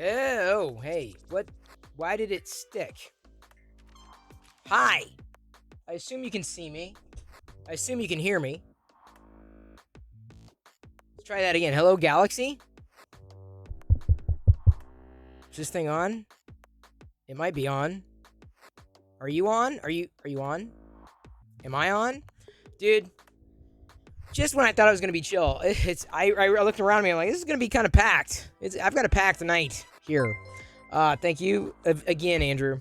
Oh, hey, what? Why did it stick? Hi. I assume you can see me. I assume you can hear me. Let's try that again. Hello, Galaxy? Is this thing on? It might be on. Are you on? Are you on? Am I on? Dude, just when I thought I was going to be chill, I looked around me, I'm like, this is going to be kind of packed. I've got a packed night here. Thank you again, Andrew.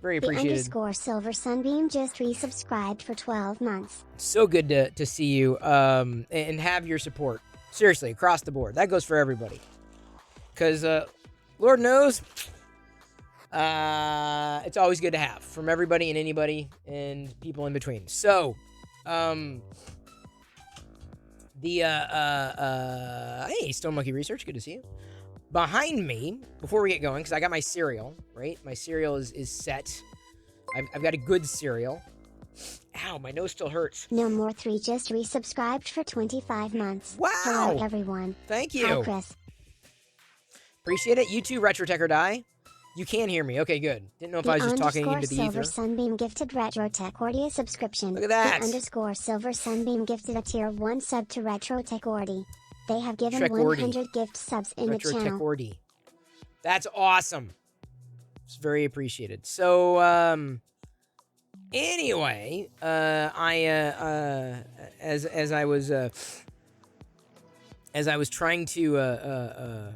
Very appreciated. The _Silver Sunbeam just resubscribed for 12 months. So good to see you and have your support. Seriously, across the board. That goes for everybody. Because Lord knows, it's always good to have from everybody and anybody and people in between. So, hey, Stone Monkey Research, good to see you. Behind me, before we get going, because I got my cereal, right? My cereal is set. I've got a good cereal. Ow, my nose still hurts. No More 3 just resubscribed for 25 months. Wow. Hello, everyone. Thank you. Hi, Chris. Appreciate it. You too, Retro Tech or Die. You can hear me. Okay, good. Didn't know if I was just talking into the Silver ether. Sunbeam gifted Retro Tech Ordi a subscription. Look at that. The Silver Sunbeam gifted a tier 1 sub to Retro Tech Ordi. They have given Trek 100 gift subs in Retro the Tech channel. Ordi. That's awesome. It's very appreciated. So, anyway, as I was trying to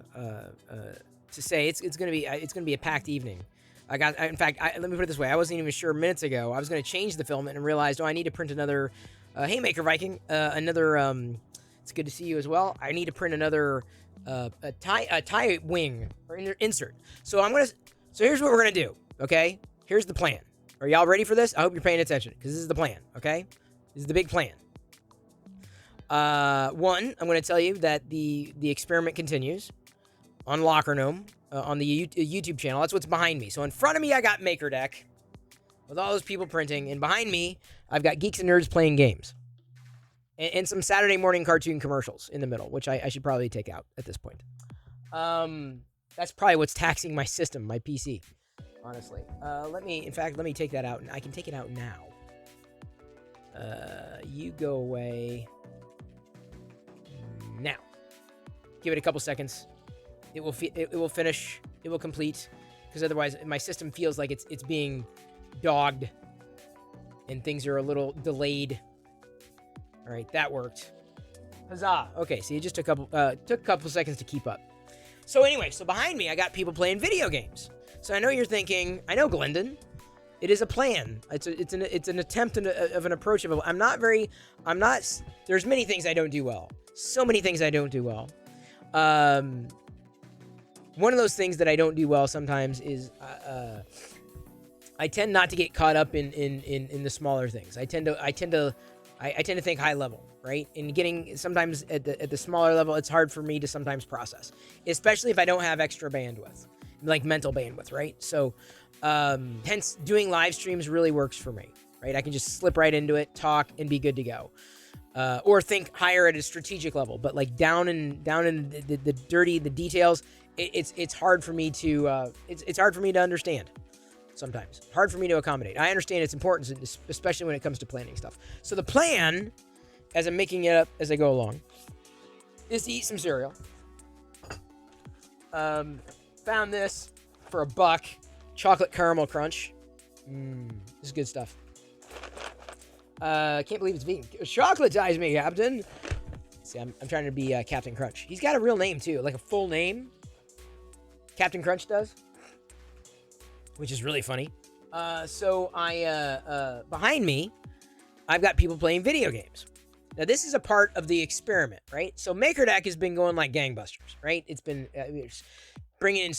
say, it's gonna be a packed evening. In fact, let me put it this way: I wasn't even sure minutes ago. I was gonna change the filament and realized, I need to print another. Haymaker Viking, another. It's good to see you as well. I need to print another a tie wing or insert. So here's what we're gonna do. Okay, here's the plan. Are y'all ready for this? I hope you're paying attention because this is the plan. Okay, this is the big plan. One, I'm going to tell you that the experiment continues on Locker Gnome on the YouTube channel. That's what's behind me. So in front of me, I got MakerDeck with all those people printing, and behind me, I've got Geeks and Nerds playing games. And some Saturday morning cartoon commercials in the middle, which I should probably take out at this point. That's probably what's taxing my system, my PC, honestly. Let me take that out, and I can take it out now. You go away now. Give it a couple seconds. It will finish. It will complete, because otherwise my system feels like it's being dogged, and things are a little delayed. All right, that worked. Huzzah! Okay, so you just took a couple seconds to keep up. So anyway, behind me I got people playing video games. So I know you're thinking, I know, Glendon, it is a plan. It's an attempt of an approach of. There's many things I don't do well. So many things I don't do well. One of those things that I don't do well sometimes is I tend not to get caught up in the smaller things. I tend to think high level, right? And getting sometimes at the smaller level, it's hard for me to sometimes process, especially if I don't have extra bandwidth, like mental bandwidth, right? So, hence doing live streams really works for me, right? I can just slip right into it, talk, and be good to go. Or think higher at a strategic level, but like down in the dirty, the details, it's hard for me to it's hard for me to understand. Sometimes hard for me to accommodate. I understand its importance, especially when it comes to planning stuff. So the plan, as I'm making it up as I go along, is to eat some cereal. Found this for $1, chocolate caramel crunch. This is good stuff. Can't believe it's vegan. Chocolatize me, Captain. See, I'm trying to be Captain Crunch. He's got a real name too, like a full name. Captain Crunch does, which is really funny. So behind me, I've got people playing video games. Now, this is a part of the experiment, right? So MakerDeck has been going like gangbusters, right? It's been bringing in,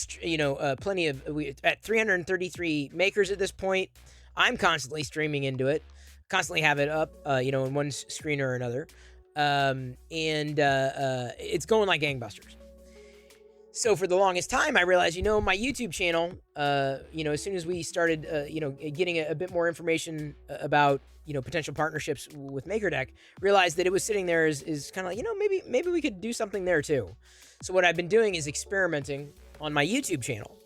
plenty of, at 333 makers at this point. I'm constantly streaming into it, constantly have it up, in one screen or another. And it's going like gangbusters. So for the longest time, I realized, my YouTube channel, as soon as we started, getting a bit more information about, potential partnerships with MakerDeck, realized that it was sitting there is kind of like, maybe we could do something there too. So what I've been doing is experimenting on my YouTube channel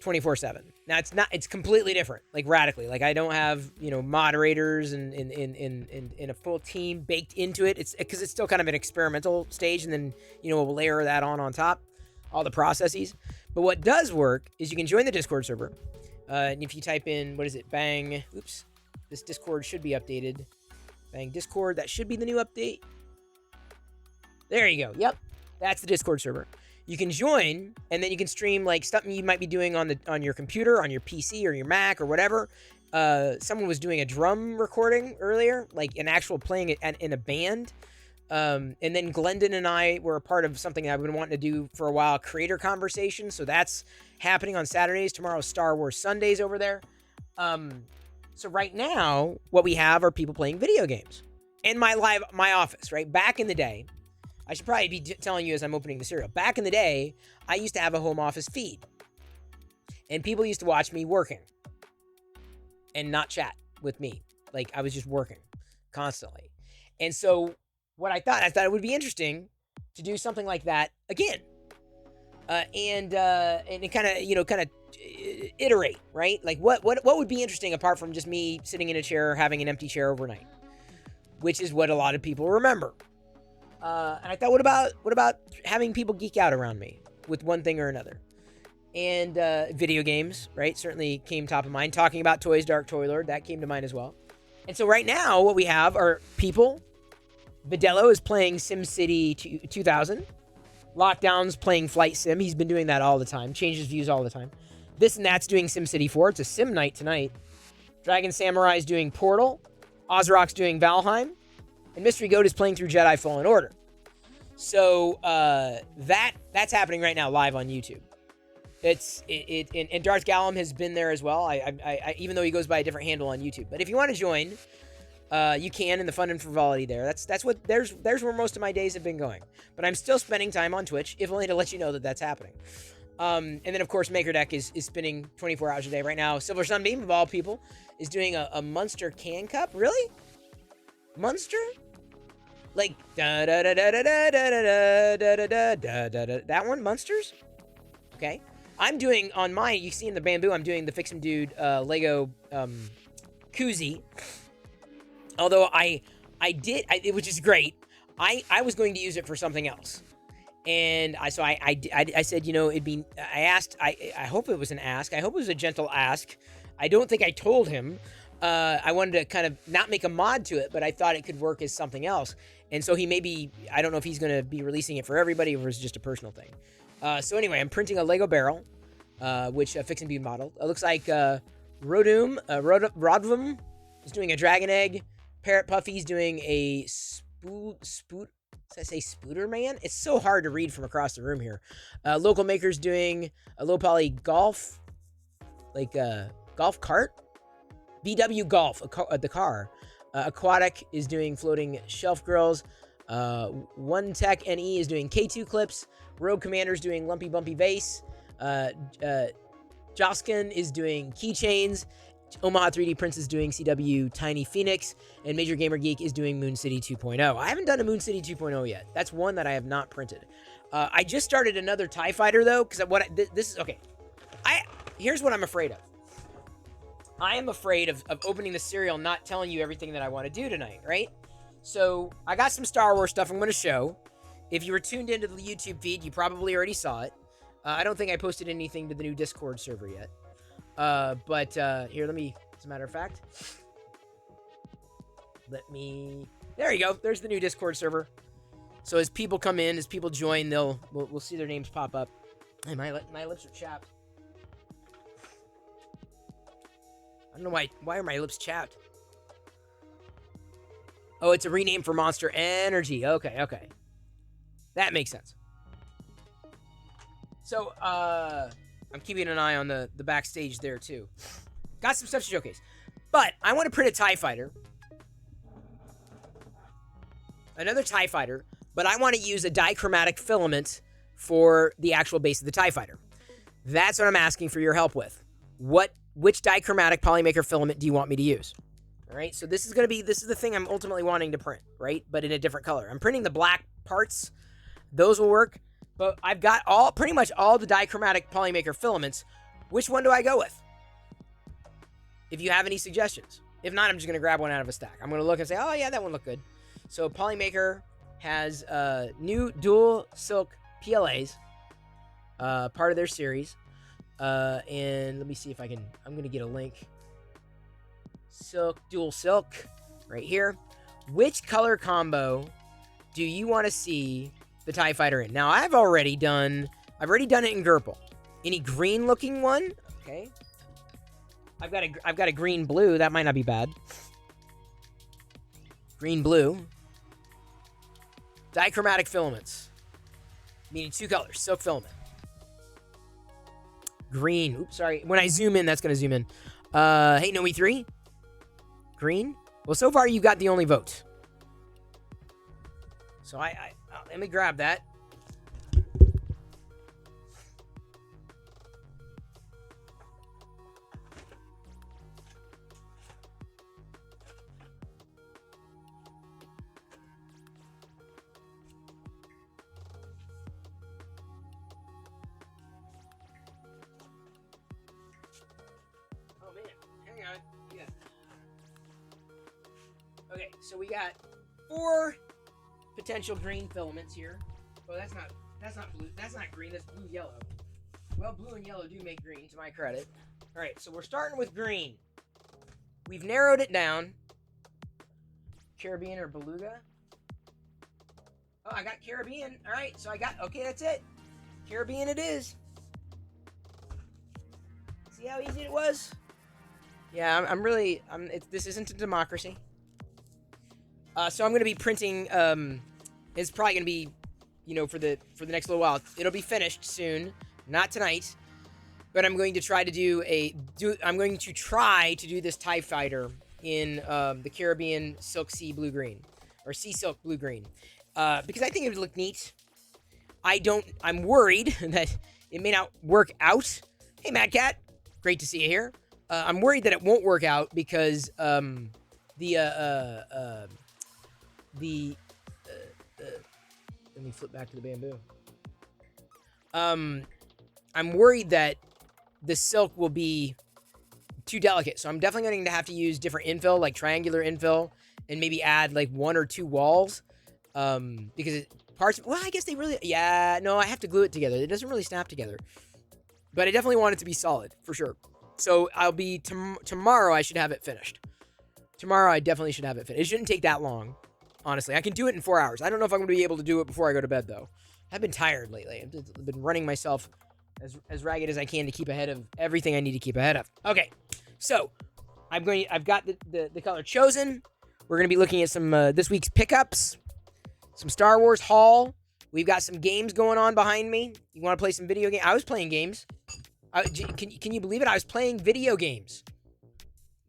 24/7. Now it's completely different, like radically. Like I don't have, moderators and in a full team baked into it. It's because it's still kind of an experimental stage, and then, we'll layer that on top, all the processes. But what does work is you can join the Discord server. And if you type in, what is it? Bang. Oops. This Discord should be updated. Bang Discord. That should be the new update. There you go. Yep. That's the Discord server. You can join, and then you can stream like something you might be doing on your computer, on your PC or your Mac or whatever. Someone was doing a drum recording earlier, like an actual playing it in a band. And then Glendon and I were a part of something I've been wanting to do for a while, creator conversation. So that's happening on Saturdays. Tomorrow's Star Wars Sundays over there. So right now, what we have are people playing video games in my office, right? Back in the day, I should probably be telling you as I'm opening the cereal. Back in the day, I used to have a home office feed. And people used to watch me working and not chat with me. Like I was just working constantly. And so what I thought it would be interesting to do something like that again. And kind of iterate, right? Like what would be interesting apart from just me sitting in a chair, having an empty chair overnight, which is what a lot of people remember. And I thought, what about having people geek out around me with one thing or another? And video games, right? Certainly came top of mind. Talking about Toys Dark Toy Lord, that came to mind as well. And so right now, what we have are people. Vidello is playing SimCity 2000. Lockdown's playing Flight Sim. He's been doing that all the time. Changes views all the time. This and That's doing SimCity 4. It's a sim night tonight. Dragon Samurai's doing Portal. Ozrock's doing Valheim. And Mystery Goat is playing through Jedi Fallen Order. So that's happening right now live on YouTube. And Darth Gallum has been there as well. I even though he goes by a different handle on YouTube. But if you want to join, you can in the fun and frivolity there. There's where most of my days have been going. But I'm still spending time on Twitch, if only to let you know that that's happening. And then of course MakerDeck is spinning 24 hours a day right now. Silver Sunbeam of all people is doing a Munster can cup. Really? Munster? Like da da da da da da da da da da da da. That one, Munsters. Okay, I'm doing on mine. You see in the bamboo, I'm doing the Fix 'em Dude Lego koozie. Although which is great. I was going to use it for something else, and I said, it'd be. I asked. I hope it was an ask. I hope it was a gentle ask. I don't think I told him. I wanted to kind of not make a mod to it, but I thought it could work as something else. And so I don't know if he's going to be releasing it for everybody or it's just a personal thing. So anyway, I'm printing a Lego barrel, which Fix 'em Dude modeled. It looks like Rodvum is doing a dragon egg. Parrot Puffy's doing a did I say Spooderman? It's so hard to read from across the room here. Local Maker's doing a low poly golf, like golf cart. VW Golf, the car. Aquatic is doing floating shelf grills. One Tech NE is doing K2 clips. Rogue Commander's doing lumpy bumpy vase. Joskin is doing keychains. Omaha 3D Prince is doing CW Tiny Phoenix. And Major Gamer Geek is doing Moon City 2.0. I haven't done a Moon City 2.0 yet. That's one that I have not printed. I just started another TIE Fighter though, because this is okay. Here's what I'm afraid of. I am afraid of opening the cereal, not telling you everything that I want to do tonight, right? So I got some Star Wars stuff I'm going to show. If you were tuned into the YouTube feed, you probably already saw it. I don't think I posted anything to the new Discord server yet. But here, as a matter of fact, there you go. There's the new Discord server. So as people come in, as people join, we'll see their names pop up. Hey, my lips are chapped. I don't know why are my lips chapped? Oh, it's a rename for Monster Energy. Okay. That makes sense. So, I'm keeping an eye on the backstage there, too. Got some stuff to showcase. But I want to print a TIE Fighter. Another TIE Fighter. But I want to use a dichromatic filament for the actual base of the TIE Fighter. That's what I'm asking for your help with. Which dichromatic Polymaker filament do you want me to use? All right, so this is the thing I'm ultimately wanting to print, right? But in a different color. I'm printing the black parts. Those will work. But I've got pretty much all the dichromatic Polymaker filaments. Which one do I go with? If you have any suggestions. If not, I'm just going to grab one out of a stack. I'm going to look and say, oh yeah, that one looked good. So Polymaker has new dual silk PLAs, part of their series. And let me see if I can, I'm going to get a link. Silk, dual silk, right here. Which color combo do you want to see the TIE Fighter in? Now, I've already done it in Gerpel. Any green looking one? Okay. I've got a green blue. That might not be bad. Green blue. Dichromatic filaments. Meaning 2 colors. Silk filament. Green. Oops, sorry. When I zoom in, that's going to zoom in. Hey, Noe 3. Green. Well, so far, you got the only vote. So let me grab that. Oh man, hang on. Yeah. Okay, so we got 4 potential green filaments here. Well, that's not blue. That's not green. That's blue yellow. Well, blue and yellow do make green, to my credit. All right, so we're starting with green. We've narrowed it down. Caribbean or Beluga? Oh, I got Caribbean. All right, so okay, that's it. Caribbean it is. See how easy it was? Yeah, this isn't a democracy. So I'm going to be printing, it's probably going to be, for the next little while. It'll be finished soon, not tonight, but I'm going to try to do this TIE Fighter in the Caribbean Silk Sea Blue Green, or Sea Silk Blue Green, because I think it would look neat. I'm worried that it may not work out. Hey, Mad Cat, great to see you here. I'm worried that it won't work out because, let me flip back to the bamboo. I'm worried that the silk will be too delicate, so I'm definitely going to have to use different infill, like triangular infill, and maybe add like 1 or 2 walls, because I guess I have to glue it together. It doesn't really snap together, but I definitely want it to be solid, for sure. So I'll be, tomorrow I should have it finished. Tomorrow I definitely should have it finished. It shouldn't take that long. Honestly, I can do it in 4 hours. I don't know if I'm going to be able to do it before I go to bed, though. I've been tired lately. I've been running myself as ragged as I can to keep ahead of everything I need to keep ahead of. Okay, so I've got the color chosen. We're going to be looking at some this week's pickups, some Star Wars haul. We've got some games going on behind me. You want to play some video games? I was playing games. Can you believe it? I was playing video games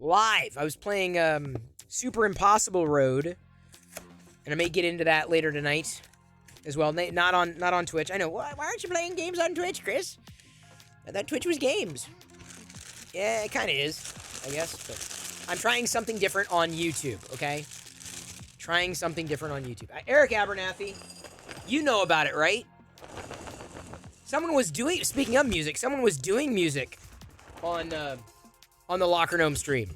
live. I was playing Super Impossible Road. And I may get into that later tonight as well. Not on Twitch. I know. Why aren't you playing games on Twitch, Chris? I thought Twitch was games. Yeah, it kind of is, I guess. But I'm trying something different on YouTube, okay? Trying something different on YouTube. Eric Abernathy, you know about it, right? Speaking of music, someone was doing music on the Locker Gnome stream.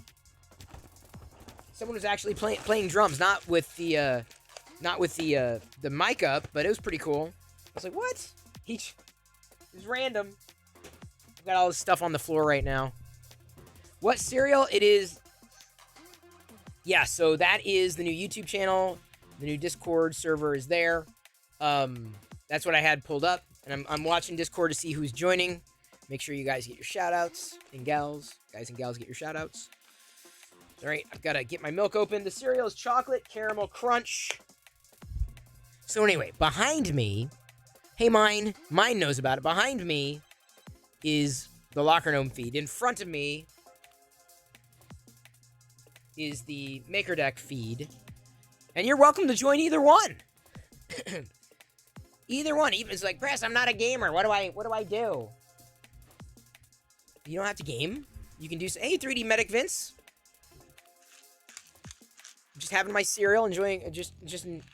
Someone was actually playing drums, not with the mic up, but it was pretty cool. I was like, what? It was random. I've got all this stuff on the floor right now. What cereal? It is. Yeah, so that is the new YouTube channel. The new Discord server is there. That's what I had pulled up. And I'm watching Discord to see who's joining. Make sure you guys get your shout-outs. And gals. Guys and gals, get your shout-outs. All right, I've got to get my milk open. The cereal is chocolate caramel crunch. So anyway, behind me, hey, mine knows about it. Behind me is the Locker Gnome feed. In front of me is the Maker Deck feed. And you're welcome to join either one. Either one. Even it's like, Press, I'm not a gamer. What do I do? You don't have to game. You can do hey, 3D Medic Vince. Just having my cereal, enjoying, just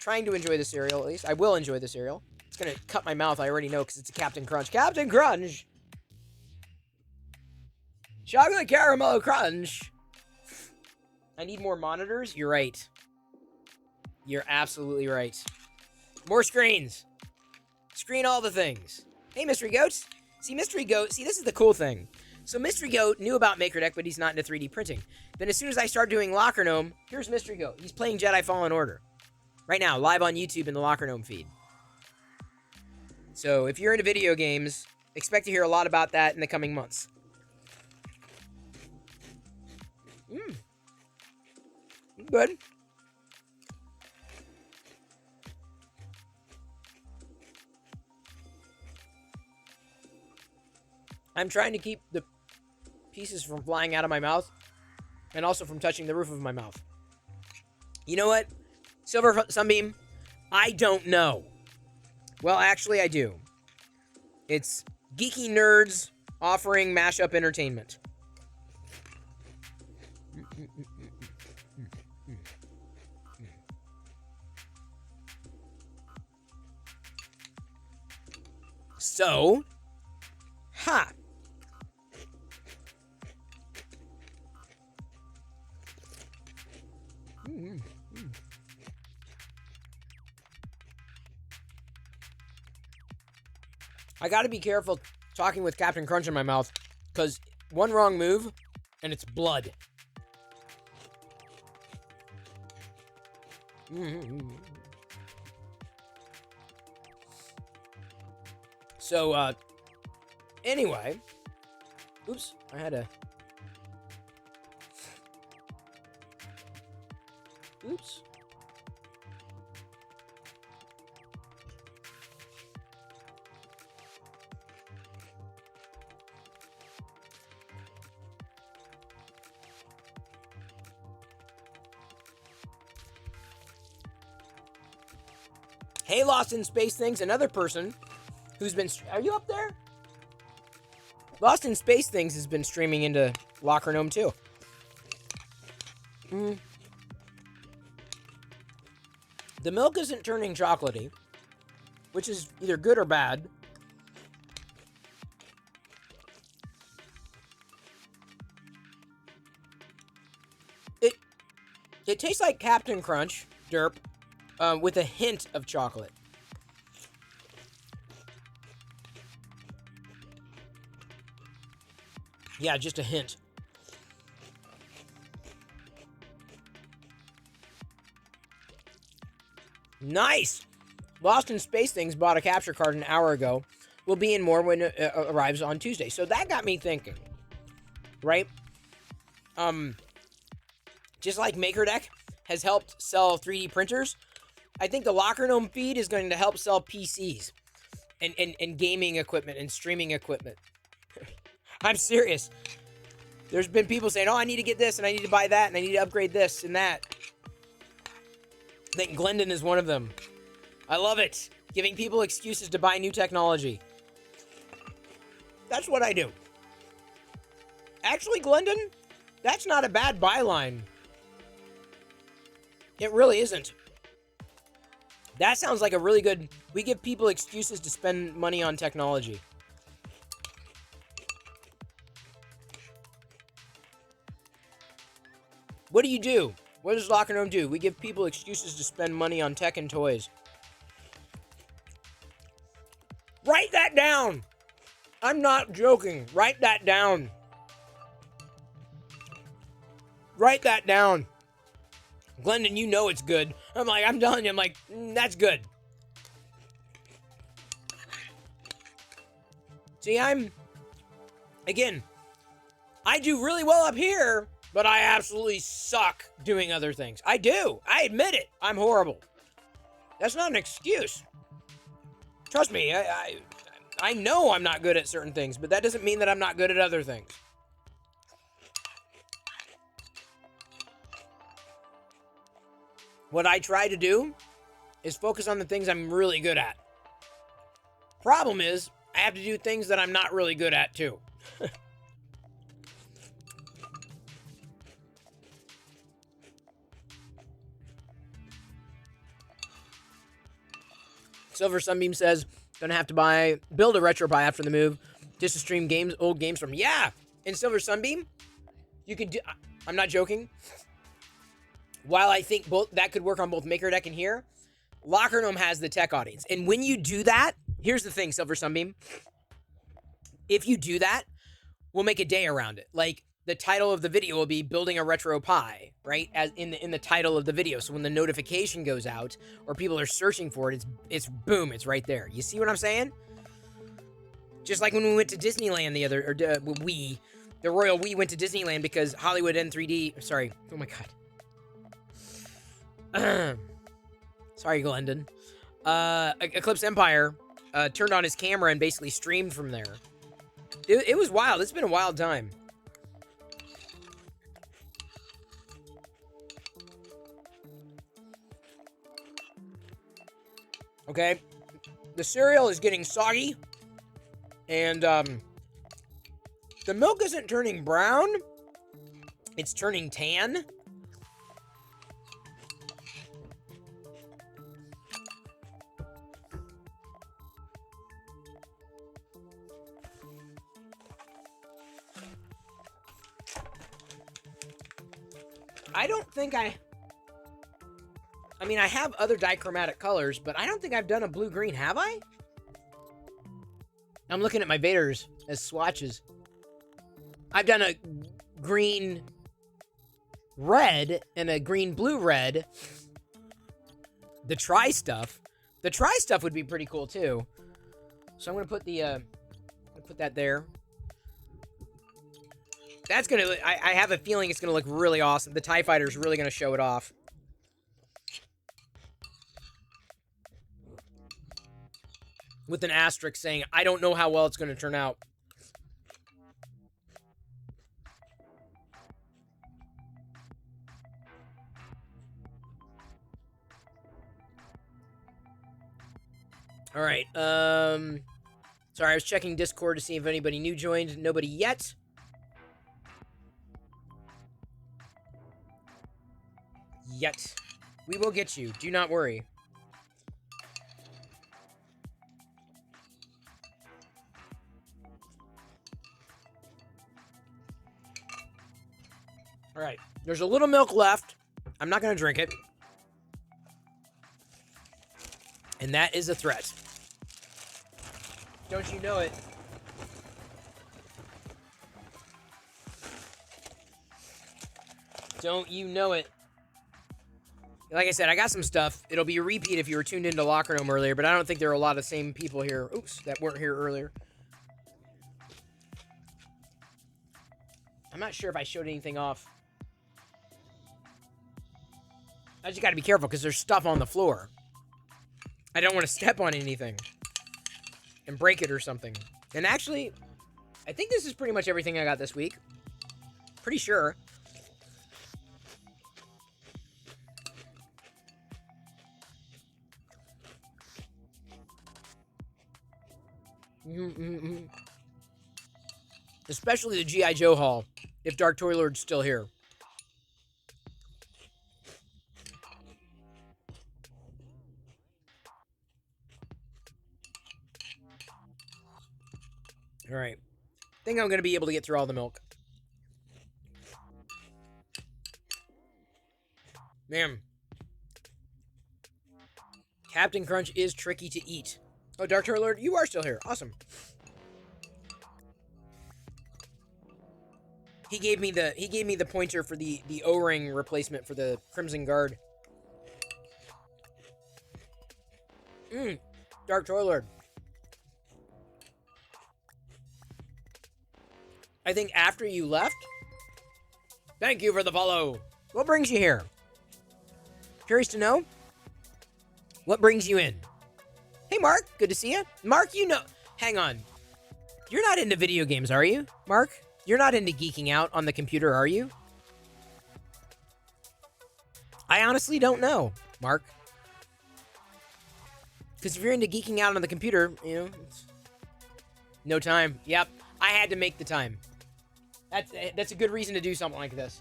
trying to enjoy the cereal, at least. I will enjoy the cereal. It's gonna cut my mouth, I already know, because it's a Captain Crunch. Captain Crunch! Chocolate Caramel Crunch! I need more monitors? You're right. You're absolutely right. More screens! Screen all the things. Hey, Mystery Goat! See, Mystery Goat, this is the cool thing. So Mystery Goat knew about MakerDeck, but he's not into 3D printing. Then as soon as I start doing Locker Gnome, here's Mystery Goat. He's playing Jedi Fallen Order. Right now, live on YouTube in the Locker Gnome feed. So if you're into video games, expect to hear a lot about that in the coming months. Good. I'm trying to keep the pieces from flying out of my mouth and also from touching the roof of my mouth. You know what? Silver Sunbeam, I don't know. Well, actually, I do. It's geeky nerds offering mashup entertainment. So, ha! I gotta be careful talking with Captain Crunch in my mouth, because one wrong move, and it's blood. So, anyway. Oops, I had a... Oops. Hey, Lost in Space Things, another person who's been... Are you up there? Lost in Space Things has been streaming into Locker Gnome too. The milk isn't turning chocolatey, which is either good or bad. It tastes like Captain Crunch, derp, with a hint of chocolate. Yeah, just a hint. Nice! Lost in Space Things bought a capture card an hour ago. Will be in more when it arrives on Tuesday. So that got me thinking. Right? Just like MakerDeck has helped sell 3D printers, I think the Locker Gnome feed is going to help sell PCs and gaming equipment and streaming equipment. I'm serious. There's been people saying, oh, I need to get this and I need to buy that and I need to upgrade this and that. I think Glendon is one of them. I love it. Giving people excuses to buy new technology. That's what I do. Actually, Glendon, that's not a bad byline. It really isn't. That sounds like a really good... We give people excuses to spend money on technology. What do you do? What does Locker Gnome do? We give people excuses to spend money on tech and toys. Write that down! I'm not joking. Write that down. Write that down. Glendon, you know it's good. I'm telling you, that's good. See, again, I do really well up here, but I absolutely suck doing other things. I do. I admit it. I'm horrible. That's not an excuse. Trust me, I know I'm not good at certain things, but that doesn't mean that I'm not good at other things. What I try to do is focus on the things I'm really good at. Problem is, I have to do things that I'm not really good at, too. Silver Sunbeam says, gonna have to build a RetroPie after the move just to stream old games from. Yeah, in Silver Sunbeam, you could do. I'm not joking. While I think that could work on both Maker Deck and here, Locker Gnome has the tech audience. And when you do that, here's the thing, Silver Sunbeam. If you do that, we'll make a day around it. Like, the title of the video will be building a RetroPie, right? As in the title of the video. So when the notification goes out or people are searching for it, it's boom, it's right there. You see what I'm saying? Just like when we went to Disneyland the Royal We went to Disneyland because Hollywood N3D, sorry, oh my God. Sorry, Glendon. Eclipse Empire turned on his camera and basically streamed from there. It was wild. It's been a wild time. Okay, the cereal is getting soggy, and the milk isn't turning brown, it's turning tan. I don't think I mean, I have other dichromatic colors, but I don't think I've done a blue-green, have I? I'm looking at my Vaders as swatches. I've done a green-red and a green-blue-red. The tri-stuff. The tri-stuff would be pretty cool, too. So I'm going to put put that there. That's going to... I have a feeling it's going to look really awesome. The TIE Fighter's really going to show it off. With an asterisk saying, I don't know how well it's going to turn out. All right. Sorry, I was checking Discord to see if anybody new joined. Nobody yet. We will get you. Do not worry. All right, there's a little milk left. I'm not going to drink it. And that is a threat. Don't you know it? Don't you know it? Like I said, I got some stuff. It'll be a repeat if you were tuned into Locker Gnome earlier, but I don't think there are a lot of the same people here. Oops, that weren't here earlier. I'm not sure if I showed anything off. I just gotta be careful because there's stuff on the floor. I don't want to step on anything and break it or something. And actually, I think this is pretty much everything I got this week. Pretty sure. Especially the G.I. Joe haul, if Dark Toy Lord's still here. All right. I think I'm going to be able to get through all the milk. Man. Captain Crunch is tricky to eat. Oh, Dark Toy Lord, you are still here. Awesome. He gave me the pointer for the O-ring replacement for the Crimson Guard. Dark Toy Lord. I think after you left. Thank you for the follow. What brings you here? Curious to know? What brings you in? Hey, Mark. Good to see you. Mark, you know... Hang on. You're not into video games, are you, Mark? You're not into geeking out on the computer, are you? I honestly don't know, Mark. Because if you're into geeking out on the computer, you know... No time. Yep. I had to make the time. That's a good reason to do something like this.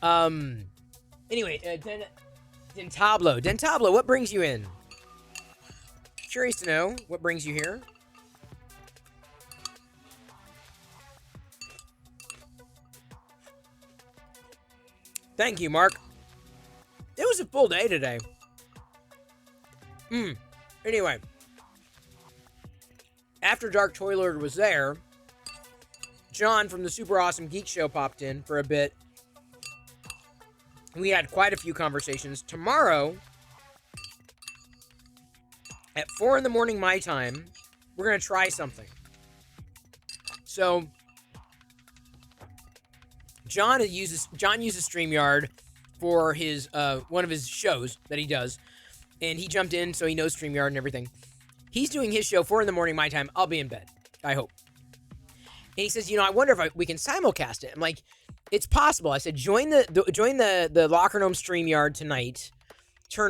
Anyway, Dentablo. Dentablo, what brings you in? Curious to know what brings you here. Thank you, Mark. It was a full day today. Anyway. After Dark Toiler was there, John from the Super Awesome Geek Show popped in for a bit. We had quite a few conversations. Tomorrow, at 4 in the morning my time, we're going to try something. So, John uses StreamYard for his one of his shows that he does. And he jumped in, so he knows StreamYard and everything. He's doing his show 4 in the morning my time. I'll be in bed, I hope. And he says, I wonder if we can simulcast it. I'm like, it's possible. I said, join the Locker Gnome StreamYard tonight.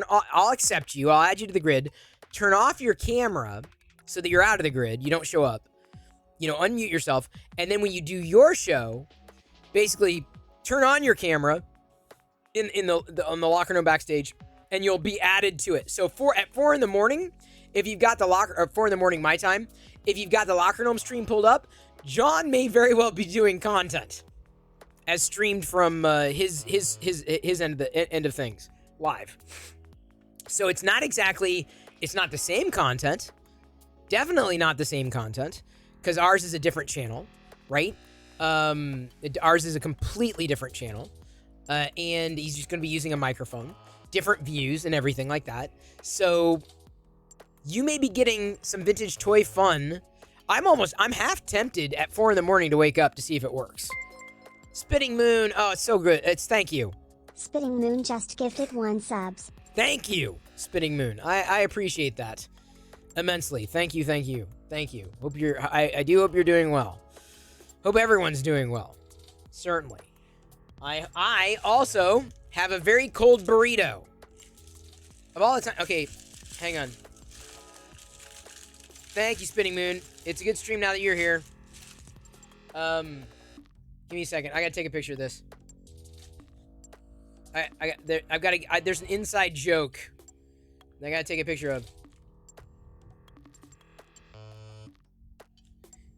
I'll accept you. I'll add you to the grid. Turn off your camera so that you're out of the grid. You don't show up. Unmute yourself. And then when you do your show, basically turn on your camera on the Locker Gnome backstage, and you'll be added to it. So at 4 in the morning, if you've got the 4 in the morning my time, if you've got the Locker Gnome stream pulled up, John may very well be doing content as streamed from his end of things live. So it's not the same content. Definitely not the same content, because ours is a different channel, right? Ours is a completely different channel, and he's just going to be using a microphone, different views and everything like that. So you may be getting some vintage toy fun. I'm half tempted at 4 in the morning to wake up to see if it works. Spitting Moon, oh, it's so good. Thank you. Spitting Moon just gifted 1 subs. Thank you, Spitting Moon. I appreciate that immensely. Thank you. I do hope you're doing well. Hope everyone's doing well. Certainly. I also have a very cold burrito. Of all the time. Okay, hang on. Thank you, Spinning Moon. It's a good stream now that you're here. Give me a second. I gotta take a picture of this. There's an inside joke that I gotta take a picture of.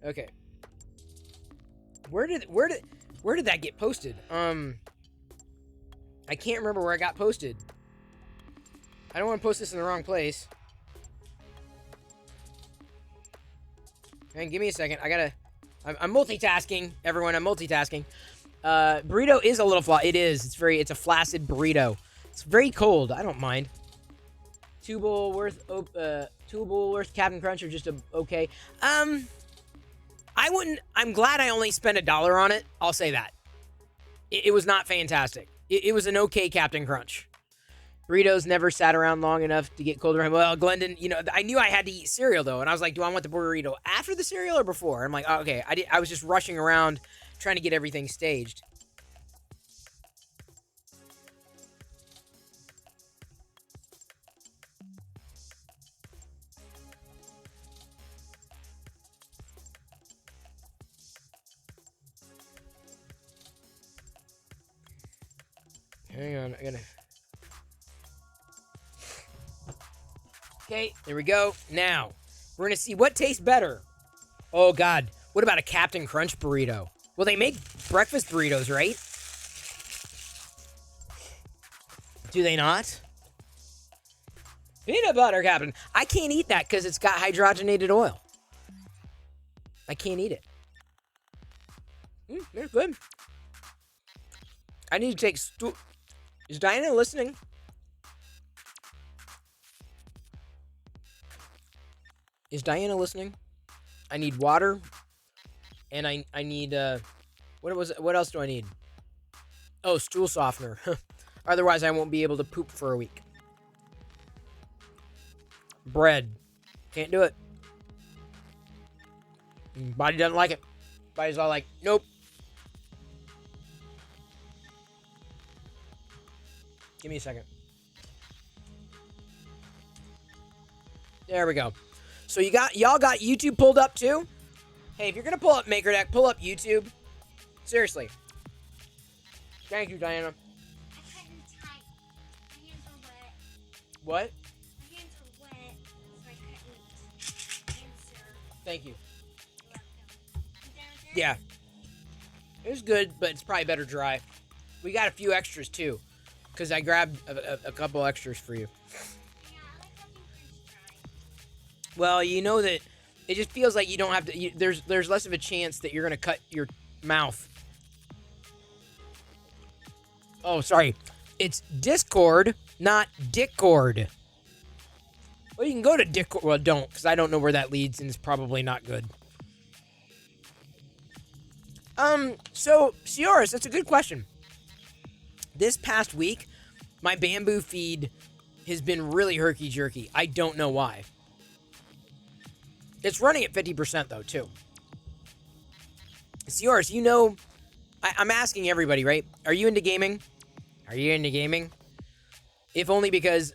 Okay. Where did that get posted? I can't remember where it got posted. I don't want to post this in the wrong place. Hang on, give me a second. I'm multitasking, everyone. I'm multitasking. Burrito is a little it is. It's a flaccid burrito. It's very cold. I don't mind. Two bowl worth Captain Crunch are just okay. I'm glad I only spent $1 on it. I'll say that. It was not fantastic. It was an okay Captain Crunch. Burritos never sat around long enough to get colder. Well, Glendon, I knew I had to eat cereal, though. And I was like, do I want the burrito after the cereal or before? I'm like, oh, okay. I was just rushing around trying to get everything staged. Hang on, I gotta... Okay, there we go. Now, we're gonna see what tastes better. Oh, God. What about a Captain Crunch burrito? Well, they make breakfast burritos, right? Do they not? Peanut butter, Captain. I can't eat that because it's got hydrogenated oil. I can't eat it. It's good. I need to take... Is Diana listening? Is Diana listening? I need water. And I need, what else do I need? Oh, stool softener. Otherwise, I won't be able to poop for a week. Bread. Can't do it. Body doesn't like it. Body's all like, nope. Give me a second. There we go. So y'all got YouTube pulled up too? Hey, if you're gonna pull up Maker Deck, pull up YouTube. Seriously. Thank you, Diana. What? My hands are wet, so I couldn't answer. Thank you. You're welcome. You done with that? Yeah. It was good, but it's probably better dry. We got a few extras too, because I grabbed a couple extras for you. Yeah, I like Captain Crunch dry. Well, you know that it just feels like you don't have to. There's less of a chance that you're gonna cut your mouth. Oh, sorry. It's Discord, not Dickcord. Well, you can go to Discord. Well, don't, because I don't know where that leads, and it's probably not good. So, Sioris, that's a good question. This past week, my bamboo feed has been really herky-jerky. I don't know why. It's running at 50% though, too. Sioris, you know, I'm asking everybody, right? Are you into gaming? Are you into gaming? If only because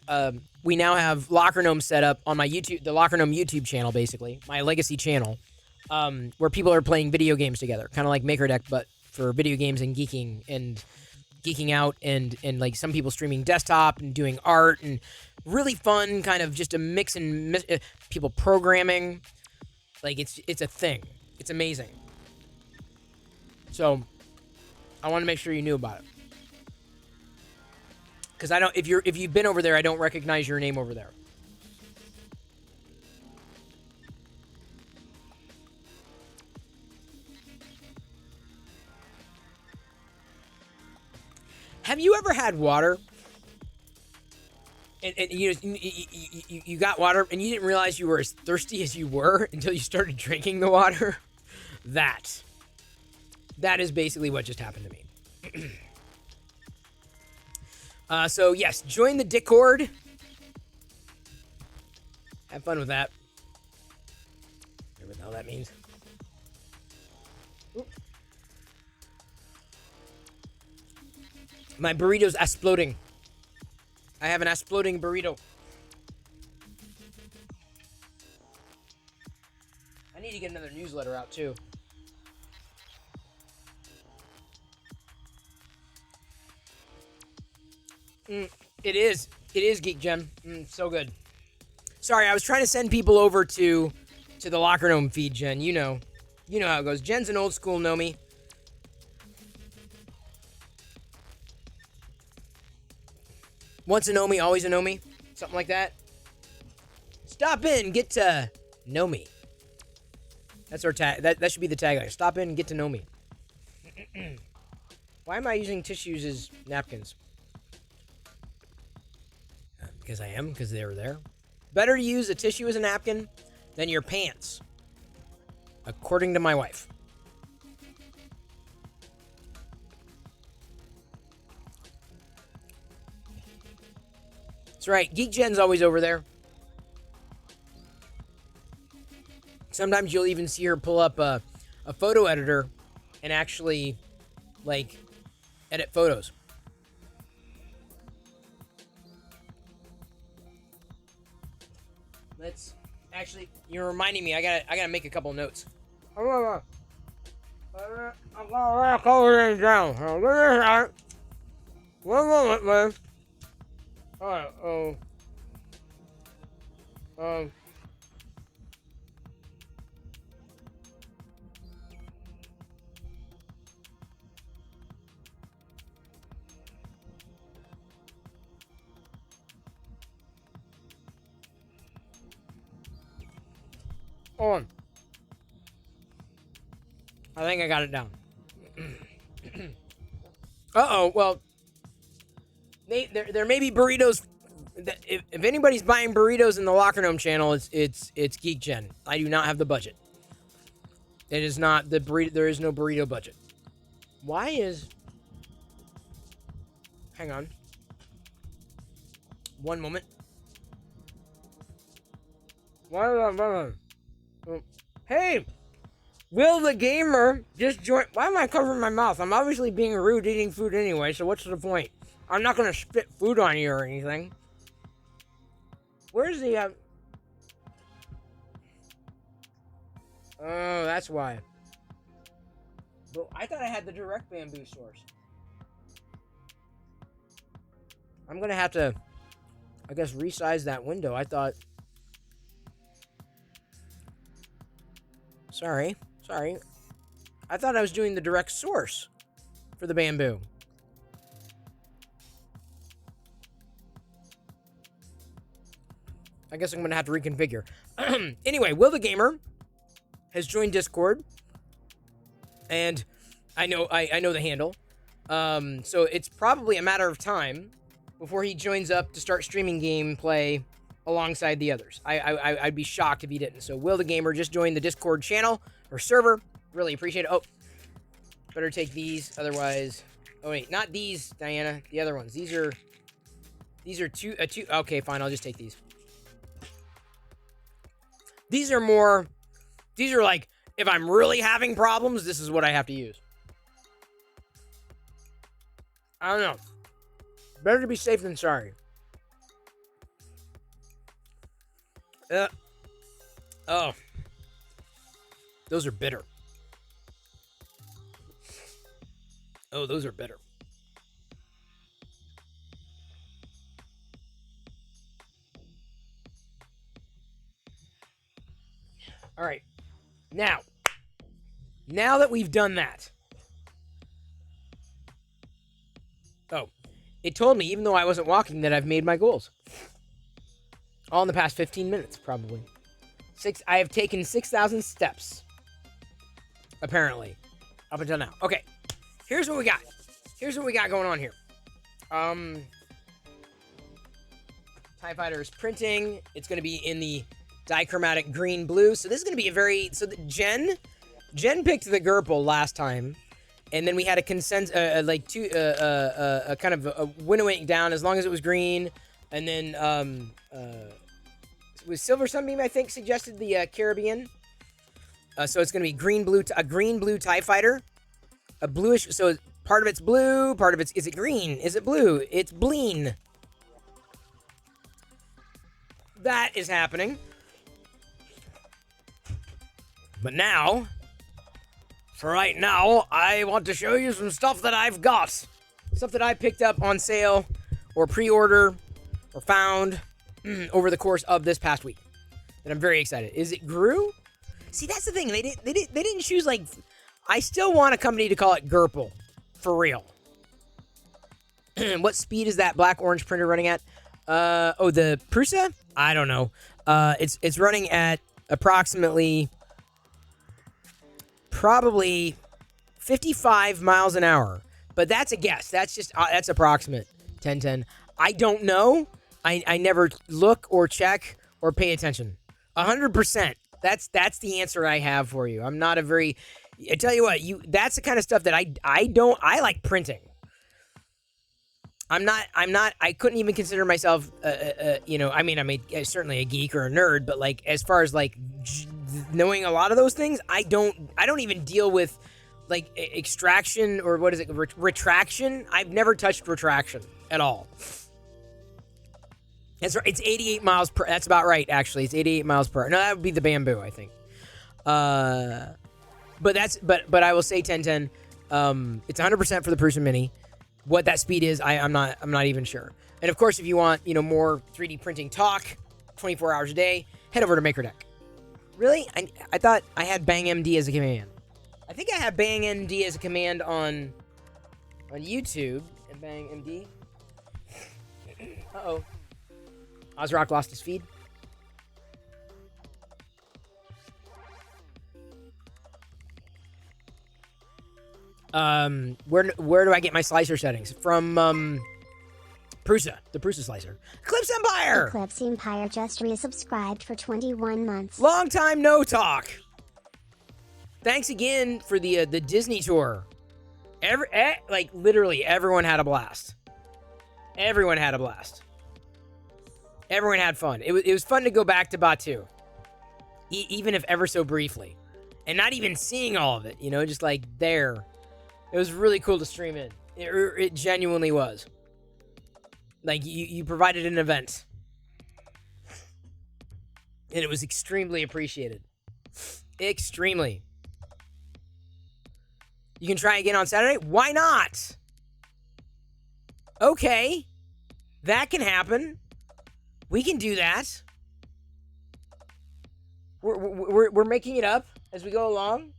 we now have Locker Gnome set up on my YouTube, the Locker Gnome YouTube channel, basically, my legacy channel, where people are playing video games together, kind of like MakerDeck, but for video games and geeking out, and like some people streaming desktop and doing art and really fun, kind of just a mix and people programming. Like it's a thing. It's amazing. So I want to make sure you knew about it. Because I don't, if you've been over there, I don't recognize your name over there. Have you ever had water? And you got water and you didn't realize you were as thirsty as you were until you started drinking the water? That is basically what just happened to me. So yes, join the Discord. Have fun with that. Whatever the hell that means. Oop. My burrito's exploding. I have an exploding burrito. I need to get another newsletter out too. It is Geek Gem. So good. Sorry, I was trying to send people over to the Locker Gnome feed, Jen. You know how it goes. Jen's an old school Nomi. Once a Nomi, always a Nomi. Something like that. Stop in, get to know me. That's our tag. That should be the tagline. Stop in and get to know me. Why am I using tissues as napkins? Because I am, because they were there. Better to use a tissue as a napkin than your pants, according to my wife. That's right. Geek Gen's always over there. Sometimes you'll even see her pull up a photo editor and actually, like, edit photos. Let's actually. You're reminding me. I gotta make a couple notes. I'm gonna color it down. One moment, man. Alright, on. I think I got it down. Uh-oh, well, there may be burritos. If anybody's buying burritos in the Locker Gnome channel, it's Geek Gen. I do not have the budget. It is not the burrito. There is no burrito budget. Why is? Hang on. One moment. Why? Hey, Will the Gamer just joined. Why am I covering my mouth? I'm obviously being rude eating food anyway. So what's the point? I'm not gonna spit food on you or anything. Where's the Oh, that's why. But I thought I had the direct bamboo source. I'm gonna have to I guess, resize that window. I thought... Sorry. I thought I was doing the direct source for the bamboo. I guess I'm going to have to reconfigure. Anyway, Will the Gamer has joined Discord. And I know the handle. So it's probably a matter of time before he joins up to start streaming gameplay alongside the others. I'd be shocked if he didn't. So Will the Gamer just joined the Discord channel or server. Really appreciate it. Oh, better take these. Otherwise... Oh, wait. Not these, Diana. The other ones. These are two... Okay, fine. I'll just take these. These are more... These are like, if I'm really having problems, this is what I have to use. I don't know. Better to be safe than sorry. Oh. Those are bitter. Oh, those are bitter. All right. Now that we've done that. Oh, it told me, even though I wasn't walking, that I've made my goals. All in the past 15 minutes, probably. I have taken 6,000 steps. Apparently. Up until now. Okay. Here's what we got. Here's what we got going on here. TIE Fighter is printing. It's going to be in the dichromatic green-blue. So this is going to be a very... So Jen picked the Gerpel last time. And then we had a consensus, kind of a winnowing down as long as it was green. And then, was Silver Sunbeam, I think, suggested the Caribbean. So it's going to be a green-blue TIE Fighter. A bluish, so part of it's blue, part of it's, is it green? Is it blue? It's bleen. That is happening. But now, for right now, I want to show you some stuff that I've got. Stuff that I picked up on sale, or pre-order, or found over the course of this past week. And I'm very excited. Is it Gru? See, that's the thing. They didn't choose, like... I still want a company to call it Gerpel. For real. What speed is that black-orange printer running at? The Prusa? I don't know. It's running at approximately... Probably 55 miles an hour. But that's a guess. That's just... that's approximate. 1010. I don't know. I never look or check or pay attention. 100%. That's the answer I have for you. I'm not a very... I tell you what, that's the kind of stuff that I like printing. I couldn't even consider myself, I'm certainly a geek or a nerd, but like, as far as like knowing a lot of those things, I don't even deal with like extraction or what is it, retraction. I've never touched retraction at all. It's 88 miles per, that's about right, actually. It's 88 miles per hour. No, that would be the bamboo, I think. But I will say 1010. It's 100% for the Prusa Mini. What that speed is, I'm not even sure. And of course, if you want, more 3D printing talk, 24 hours a day, head over to MakerDeck. Really? I thought I had BangMD as a command. I think I have BangMD as a command on YouTube. And BangMD. Uh-oh. Ozrock lost his feed. Where do I get my slicer settings? From, Prusa, the Prusa slicer. Eclipse Empire! Eclipse Empire just resubscribed for 21 months. Long time no talk. Thanks again for the Disney tour. Literally, everyone had a blast. Everyone had a blast. Everyone had fun. It was fun to go back to Batuu. Even if ever so briefly. And not even seeing all of it, just like there. It was really cool to stream in. It genuinely was. Like, you provided an event. And it was extremely appreciated. Extremely. You can try again on Saturday? Why not? Okay. That can happen. We can do that. We're making it up as we go along.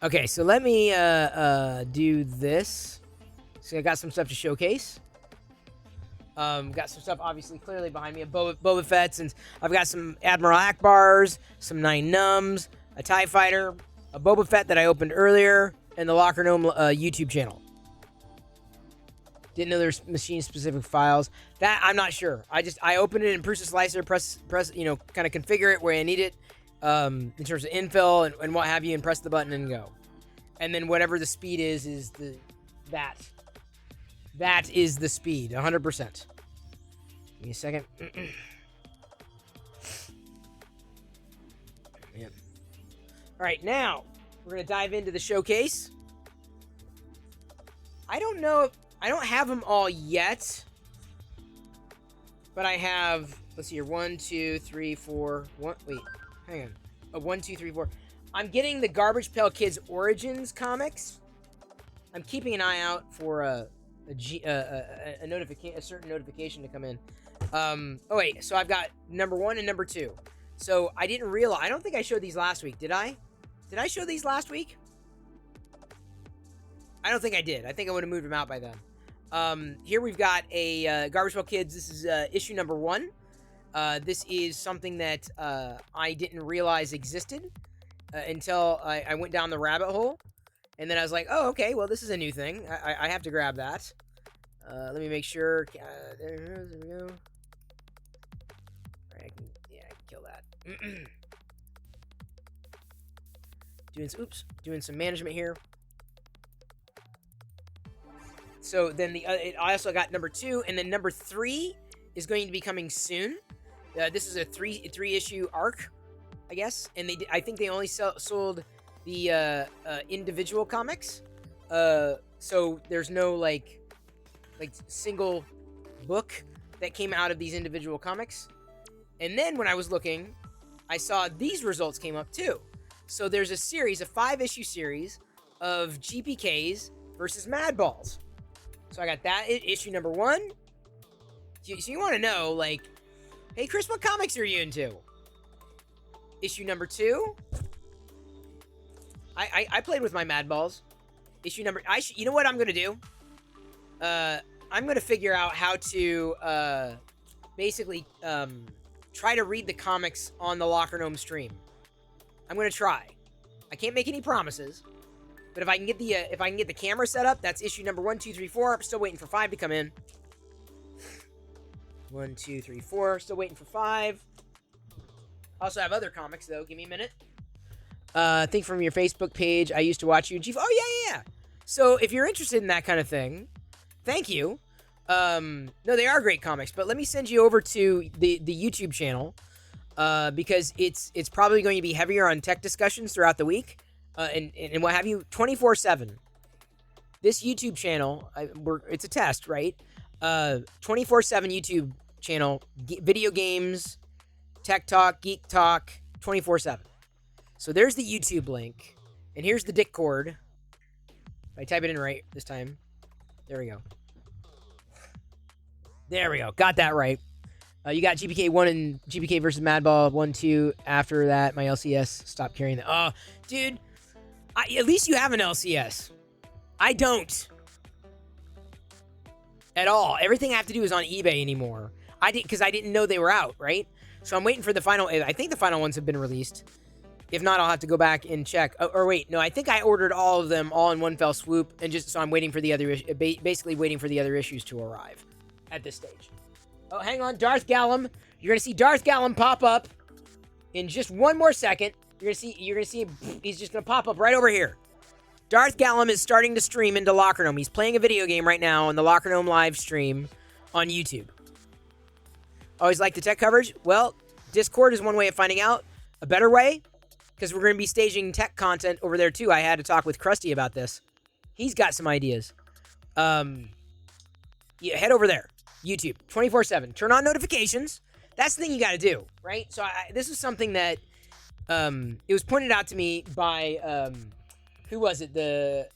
Okay, so let me do this. So I got some stuff to showcase. Got some stuff obviously clearly behind me of Boba Fett's, and I've got some Admiral Akbars, some 9 Nums, a TIE Fighter, a Boba Fett that I opened earlier, and the Locker Gnome YouTube channel. Didn't know there's machine-specific files. That I'm not sure. I opened it in Prusa Slicer, press, kind of configure it where I need it, in terms of infill and what have you, and press the button and go. And then whatever the speed is that. That is the speed, 100%. Give me a second. Man. All right, now we're gonna dive into the showcase. I don't know if I don't have them all yet, but I have. Let's see here. 1, 2, 3, 4. Wait, hang on. 1, 2, 3, 4. I'm getting the Garbage Pail Kids Origins comics. I'm keeping an eye out for a certain notification to come in. Oh wait, so I've got number 1 and number 2. So I didn't realize. I don't think I showed these last week. Did I? Did I show these last week? I don't think I did. I think I would have moved them out by then. Here we've got a Garbage Pail Kids. This is issue number 1. This is something that I didn't realize existed until I went down the rabbit hole. And then I was like, oh, okay, well, this is a new thing. I have to grab that. Let me make sure. There we go. All right, I can kill that. Doing some management here. So then I also got number 2, and then number 3 is going to be coming soon. This is a three issue arc, I guess, and I think they only sold the individual comics. So there's no like single book that came out of these individual comics. And then when I was looking, I saw these results came up too. So there's a 5-issue series of GPKs versus Madballs. So I got that issue number 1. So you want to know, like, hey Chris, what comics are you into? Issue number 2. I played with my Madballs. Issue number. You know what I'm gonna do? I'm gonna figure out how to basically try to read the comics on the Locker Gnome stream. I'm gonna try. I can't make any promises, but if I can get the camera set up, that's issue number 1, 2, 3, 4. I'm still waiting for 5 to come in. 1, 2, 3, 4. Still waiting for 5. Also have other comics though. Give me a minute. I think from your Facebook page, I used to watch you. Oh yeah. So if you're interested in that kind of thing, thank you. No, they are great comics, but let me send you over to the YouTube channel because it's probably going to be heavier on tech discussions throughout the week and what have you, 24/7. This YouTube channel, it's a test, right? 24/7 YouTube channel, video games, tech talk, geek talk, 24/7. So there's the YouTube link, and here's the Discord. If I type it in right this time, there we go. There we go. Got that right. You got GPK 1 and GPK versus Madball 1, 2. After that, my LCS stopped carrying that. Oh, dude, at least you have an LCS. I don't. At all. Everything I have to do is on eBay anymore. Because I didn't know they were out, right? So I'm waiting for the final. I think the final ones have been released. If not, I'll have to go back and check. Or wait, no, I think I ordered all of them all in one fell swoop, and so I'm waiting for the other, basically waiting for the other issues to arrive at this stage. Oh, hang on, Darth Gallum. You're gonna see Darth Gallum pop up in just one more second. You're gonna see him. He's just gonna pop up right over here. Darth Gallum is starting to stream into Locker Gnome. He's playing a video game right now on the Locker Gnome live stream on YouTube. Always like the tech coverage? Well, Discord is one way of finding out. A better way, because we're going to be staging tech content over there too. I had to talk with Krusty about this. He's got some ideas. Yeah, head over there. YouTube, 24/7. Turn on notifications. That's the thing you got to do, right? So this is something that it was pointed out to me by, who was it? The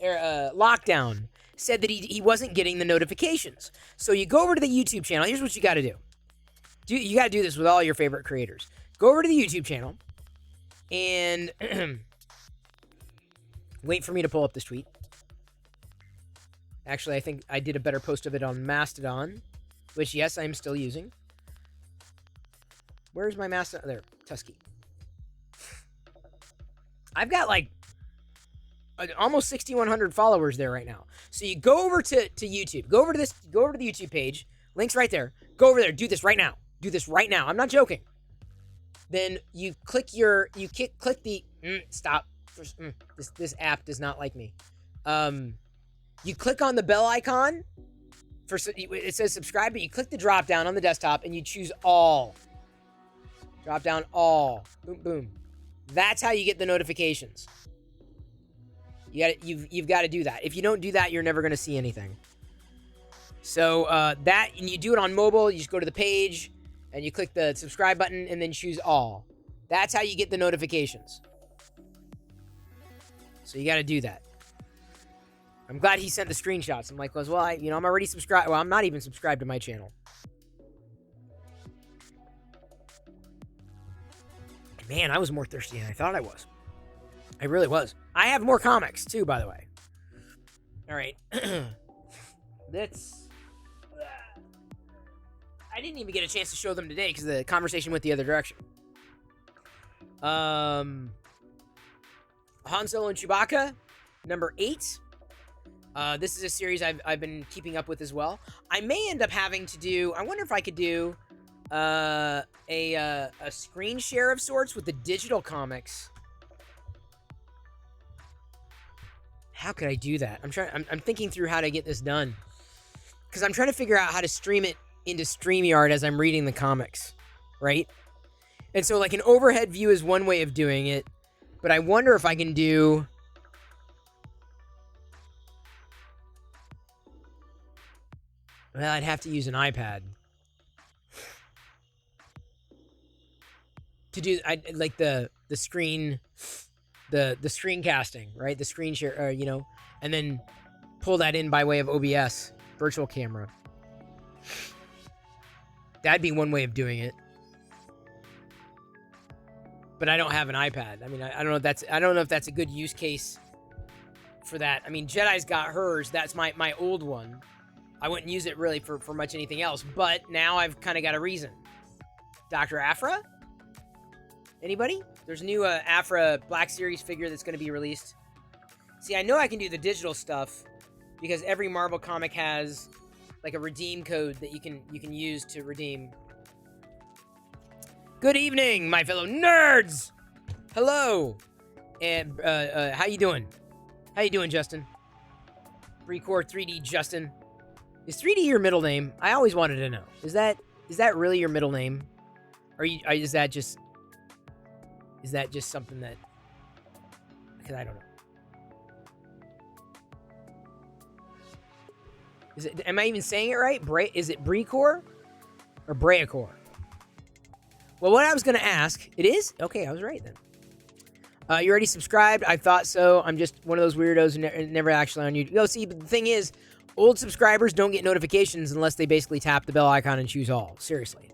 Lockdown. said that he wasn't getting the notifications. So you go over to the YouTube channel. Here's what you got to do. You got to do this with all your favorite creators. Go over to the YouTube channel and wait for me to pull up this tweet. Actually, I think I did a better post of it on Mastodon, which, yes, I'm still using. Where's my Mastodon? There, Tusky. I've got like almost 6,100 followers there right now. So you go over to YouTube. Go over to the YouTube page. Link's right there. Go over there. Do this right now. Do this right now. I'm not joking. Then you click the stop. This app does not like me. You click on the bell icon. It says subscribe, but you click the drop down on the desktop and you choose all. Drop down all. Boom, boom. That's how you get the notifications. You've got to do that. If you don't do that, you're never going to see anything. So and you do it on mobile. You just go to the page and you click the subscribe button and then choose all. That's how you get the notifications. So you got to do that. I'm glad he sent the screenshots. I'm like, well, I'm already subscribed. Well, I'm not even subscribed to my channel. Man, I was more thirsty than I thought I was. I really was. I have more comics, too, by the way. All right. I didn't even get a chance to show them today because the conversation went the other direction. Han Solo and Chewbacca, number 8. This is a series I've been keeping up with as well. I may end up having to do... I wonder if I could do a screen share of sorts with the digital comics. How could I do that? I'm thinking through how to get this done. Because I'm trying to figure out how to stream it into StreamYard as I'm reading the comics. Right? And so, like, an overhead view is one way of doing it. But I wonder if I can do... Well, I'd have to use an iPad. To do, like the screen, the screencasting, right? The screen share, and then pull that in by way of OBS, virtual camera. That'd be one way of doing it. But I don't have an iPad. I mean, I don't know if that's a good use case for that. I mean, Jedi's got hers. That's my old one. I wouldn't use it really for much anything else, but now I've kind of got a reason. Dr. Aphra? Anybody? There's a new Aphra Black Series figure that's going to be released. See, I know I can do the digital stuff because every Marvel comic has like a redeem code that you can use to redeem. Good evening, my fellow nerds. Hello, and how you doing? How you doing, Justin? Recore 3D Justin. Is 3D your middle name? I always wanted to know. Is that really your middle name? Or is that just something that... Because I don't know. Am I even saying it right? Is it Brecore? Or Breacore? Well, what I was going to ask... It is? Okay, I was right then. You already subscribed? I thought so. I'm just one of those weirdos who never actually on YouTube. See, but the thing is... Old subscribers don't get notifications unless they basically tap the bell icon and choose all. Seriously.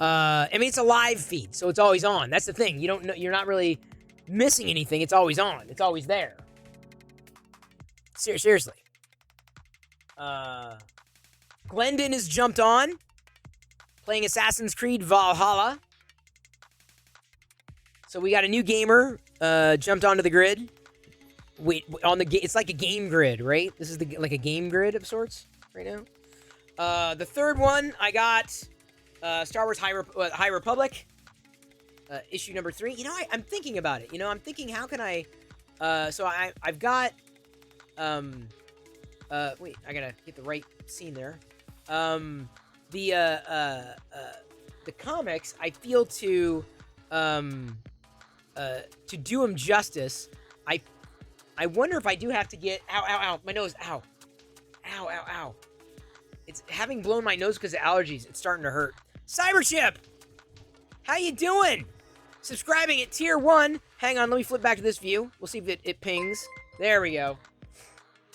I mean, it's a live feed, so it's always on. That's the thing. You're not really missing anything. It's always on. It's always there. Seriously. Glendon has jumped on. Playing Assassin's Creed Valhalla. So we got a new gamer jumped onto the grid. Wait, it's like a game grid, right? This is like a game grid of sorts right now. The third one I got Star Wars High Republic, issue number 3. I'm thinking about it. I'm thinking how can I? So I've got wait, I gotta get the right scene there. The comics I feel to do them justice. I wonder if I do have to get... Ow, my nose, ow. Ow. It's having blown my nose because of allergies. It's starting to hurt. Cyberchip! How you doing? Subscribing at tier 1. Hang on, let me flip back to this view. We'll see if it pings. There we go.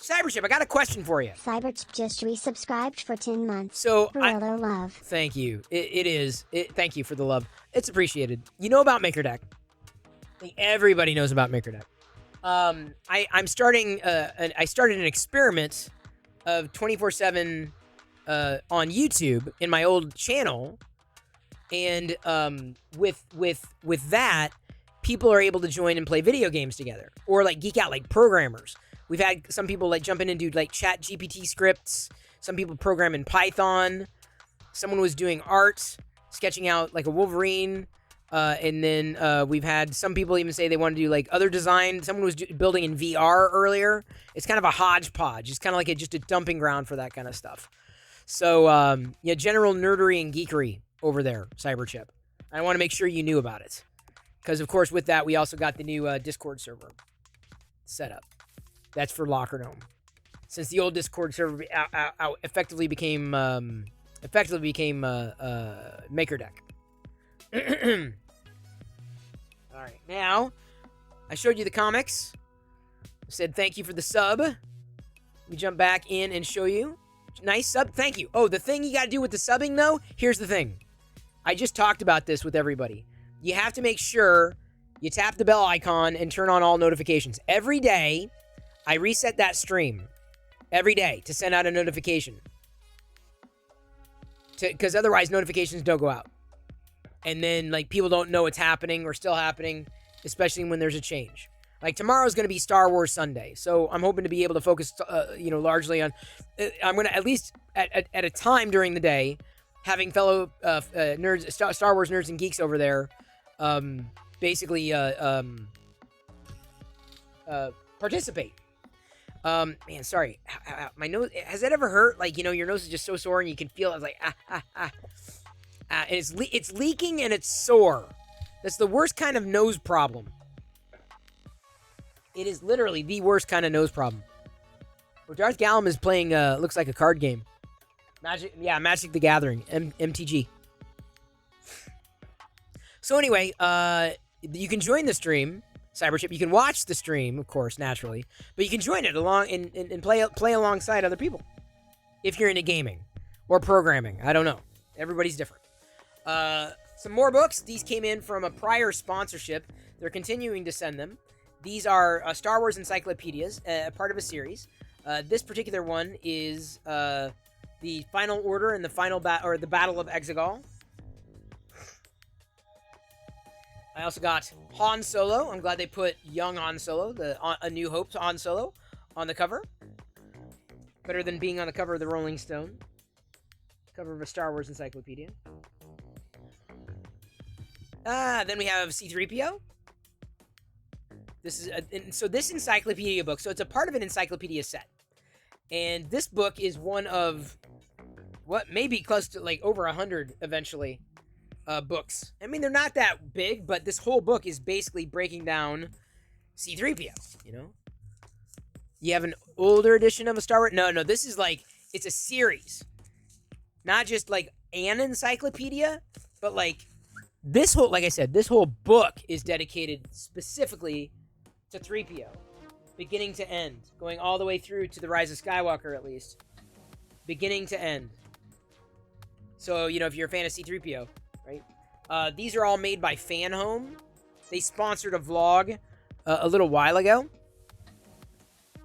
Cyberchip, I got a question for you. Cyberchip just resubscribed for 10 months. So, Brother love. thank you. It is. Thank you for the love. It's appreciated. You know about MakerDeck. I think everybody knows about MakerDeck. I'm starting. I started an experiment of 24/7 on YouTube in my old channel, and with that, people are able to join and play video games together, or like geek out like programmers. We've had some people like jump in and do like Chat GPT scripts. Some people program in Python. Someone was doing art, sketching out like a Wolverine. And then we've had some people even say they want to do like other design. Someone was building in VR earlier. It's kind of a hodgepodge. It's kind of like just a dumping ground for that kind of stuff. So, yeah, general nerdery and geekery over there, Cyberchip. I want to make sure you knew about it. Because, of course, with that, we also got the new Discord server set up. That's for Locker Gnome. Since the old Discord server effectively became MakerDeck. All right, now I showed you the comics. I said thank you for the sub. Let me jump back in and show you. Nice sub. Thank you. Oh, the thing you got to do with the subbing, though, here's the thing. I just talked about this with everybody. You have to make sure you tap the bell icon and turn on all notifications. Every day, I reset that stream. Every day to send out a notification. Because otherwise, notifications don't go out. And then, like, people don't know it's happening or still happening, especially when there's a change. Like, tomorrow's going to be Star Wars Sunday, so I'm hoping to be able to focus, largely on... I'm going to, at least at a time during the day, having fellow nerds, Star Wars nerds and geeks over there, participate. Man, sorry. My nose... Has that ever hurt? Like, your nose is just so sore and you can feel it. It's like, and it's leaking and it's sore. That's the worst kind of nose problem. It is literally the worst kind of nose problem. Well, Darth Gallum is playing, looks like a card game. Magic the Gathering, MTG. So anyway, you can join the stream, Cyberchip. You can watch the stream, of course, naturally, but you can join it along and play alongside other people. If you're into gaming or programming, I don't know. Everybody's different. Some more books. These came in from a prior sponsorship. They're continuing to send them. These are Star Wars encyclopedias, part of a series. This particular one is the Final Order and the the Battle of Exegol. I also got Han Solo. I'm glad they put young Han Solo, A New Hope Han Solo, on the cover. Better than being on the cover of the Rolling Stone. Cover of a Star Wars encyclopedia. Then we have C-3PO. This is this encyclopedia book. So it's a part of an encyclopedia set, and this book is one of what may be close to like over 100 eventually books. I mean, they're not that big, but this whole book is basically breaking down C-3PO. You have an older edition of a Star Wars. No, this is like it's a series, not just like an encyclopedia, but like. This whole book is dedicated specifically to 3PO, beginning to end, going all the way through to the Rise of Skywalker, at least, beginning to end. So, if you're a fan of C-3PO, right? These are all made by FanHome. They sponsored a vlog a little while ago.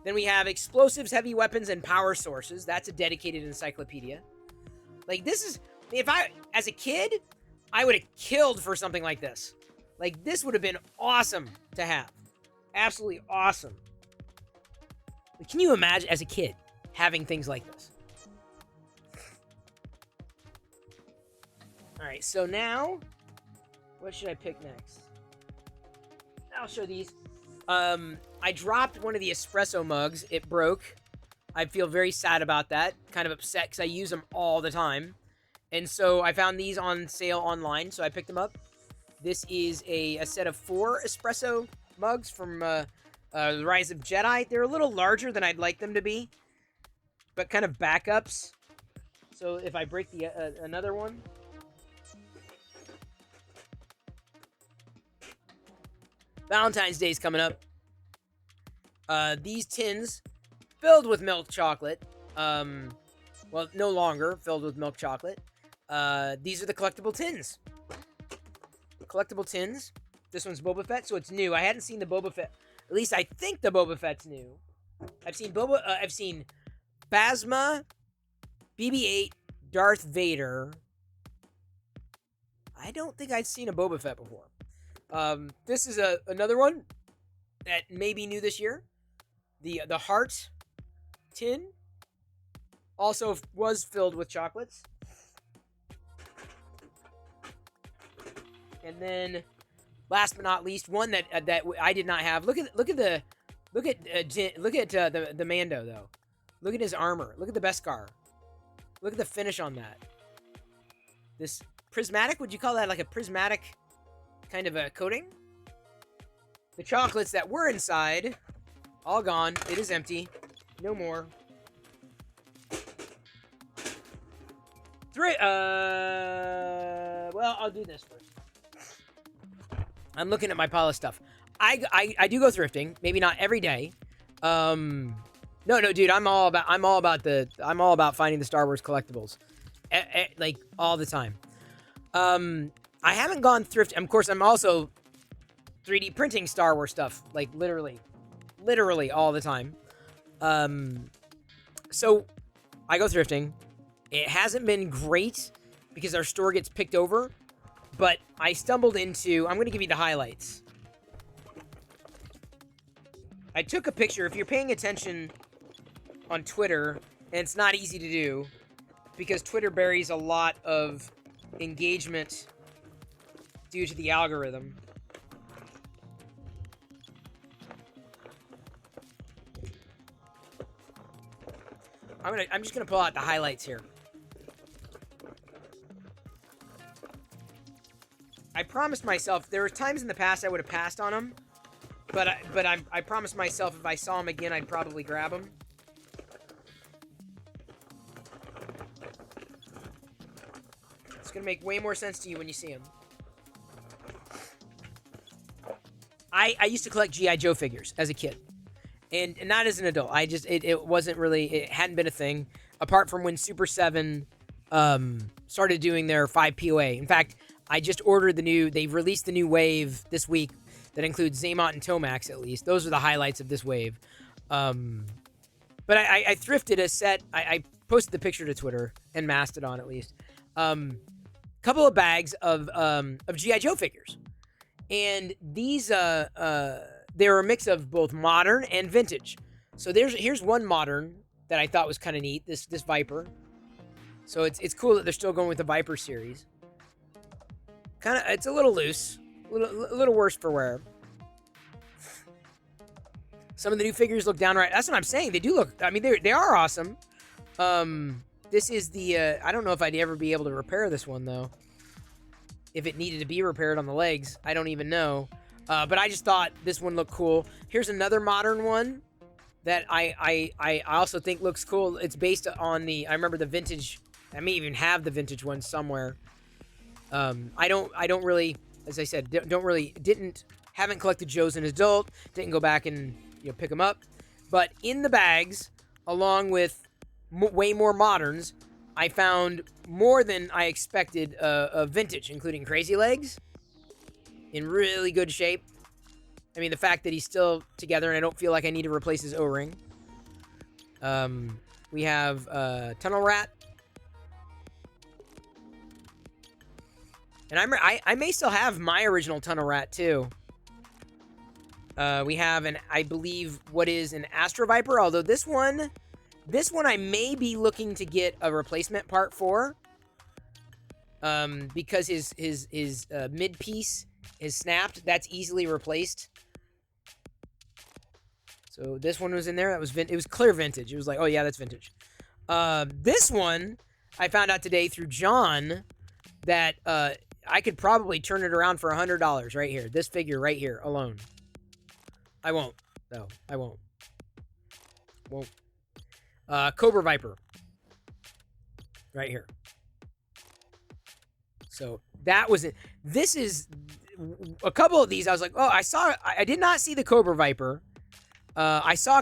Then we have Explosives, Heavy Weapons, and Power Sources. That's a dedicated encyclopedia. Like, this is... If I... As a kid... I would have killed for something like this. Like, this would have been awesome to have. Absolutely awesome. But can you imagine, as a kid, having things like this? Alright, so now... What should I pick next? I'll show these. I dropped one of the espresso mugs. It broke. I feel very sad about that. Kind of upset, because I use them all the time. And so I found these on sale online, so I picked them up. This is a set of 4 espresso mugs from The Rise of Jedi. They're a little larger than I'd like them to be, but kind of backups. So if I break the another one... Valentine's Day is coming up. These tins filled with milk chocolate. Well, no longer filled with milk chocolate. These are the collectible tins. Collectible tins. This one's Boba Fett, so it's new. I hadn't seen the Boba Fett. At least I think the Boba Fett's new. I've seen Phasma, BB-8, Darth Vader. I don't think I'd seen a Boba Fett before. This is another one that may be new this year. The Heart tin also was filled with chocolates. And then, last but not least, one that I did not have. Look at the Mando though. Look at his armor. Look at the Beskar. Look at the finish on that. This prismatic, would you call that like a prismatic kind of a coating? The chocolates that were inside, all gone. It is empty. No more. Well, I'll do this first. I'm looking at my pile of stuff. I do go thrifting, maybe not every day. No, dude, I'm all about finding the Star Wars collectibles, like all the time. I haven't gone thrifting. Of course, I'm also 3D printing Star Wars stuff, like literally all the time. So I go thrifting. It hasn't been great because our store gets picked over, but I stumbled into, I'm going to give you the highlights. I took a picture. If you're paying attention on Twitter, and it's not easy to do because Twitter buries a lot of engagement due to the algorithm. I'm just gonna pull out the highlights here. I promised myself, there were times in the past I would have passed on them, but I promised myself if I saw them again, I'd probably grab them. It's gonna make way more sense to you when you see them. I used to collect G.I. Joe figures as a kid. And not as an adult. It wasn't really, it hadn't been a thing. Apart from when Super 7 started doing their 5 POA. In fact, I just ordered they've released the new wave this week that includes Xamot and Tomax at least. Those are the highlights of this wave. But I thrifted a set. I posted the picture to Twitter and Mastodon at least. Couple of bags of G.I. Joe figures. And these, they're a mix of both modern and vintage. So here's one modern that I thought was kind of neat. This Viper. So it's cool that they're still going with the Viper series. It's a little loose, a little worse for wear. Some of the new figures look downright. That's what I'm saying. They do look. I mean, they are awesome. This is the. I don't know if I'd ever be able to repair this one though. If it needed to be repaired on the legs, I don't even know. But I just thought this one looked cool. Here's another modern one that I also think looks cool. It's based on I remember the vintage. I may even have the vintage one somewhere. I don't really, as I said, haven't collected Joes as an adult. Didn't go back and pick them up. But in the bags, along with way more moderns, I found more than I expected of vintage, including Crazy Legs. In really good shape. I mean, the fact that he's still together and I don't feel like I need to replace his O-ring. We have Tunnel Rat. And I may still have my original Tunnel Rat, too. We have I believe, what is an Astro Viper. Although this one I may be looking to get a replacement part for. Because his mid-piece is snapped. That's easily replaced. So this one was in there. It was clear vintage. It was like, oh yeah, that's vintage. This one I found out today through John that I could probably turn it around for $100 right here. This figure right here alone. I won't though. I won't. Cobra Viper. Right here. So that was it. This is a couple of these. I was like, oh, I did not see the Cobra Viper. I saw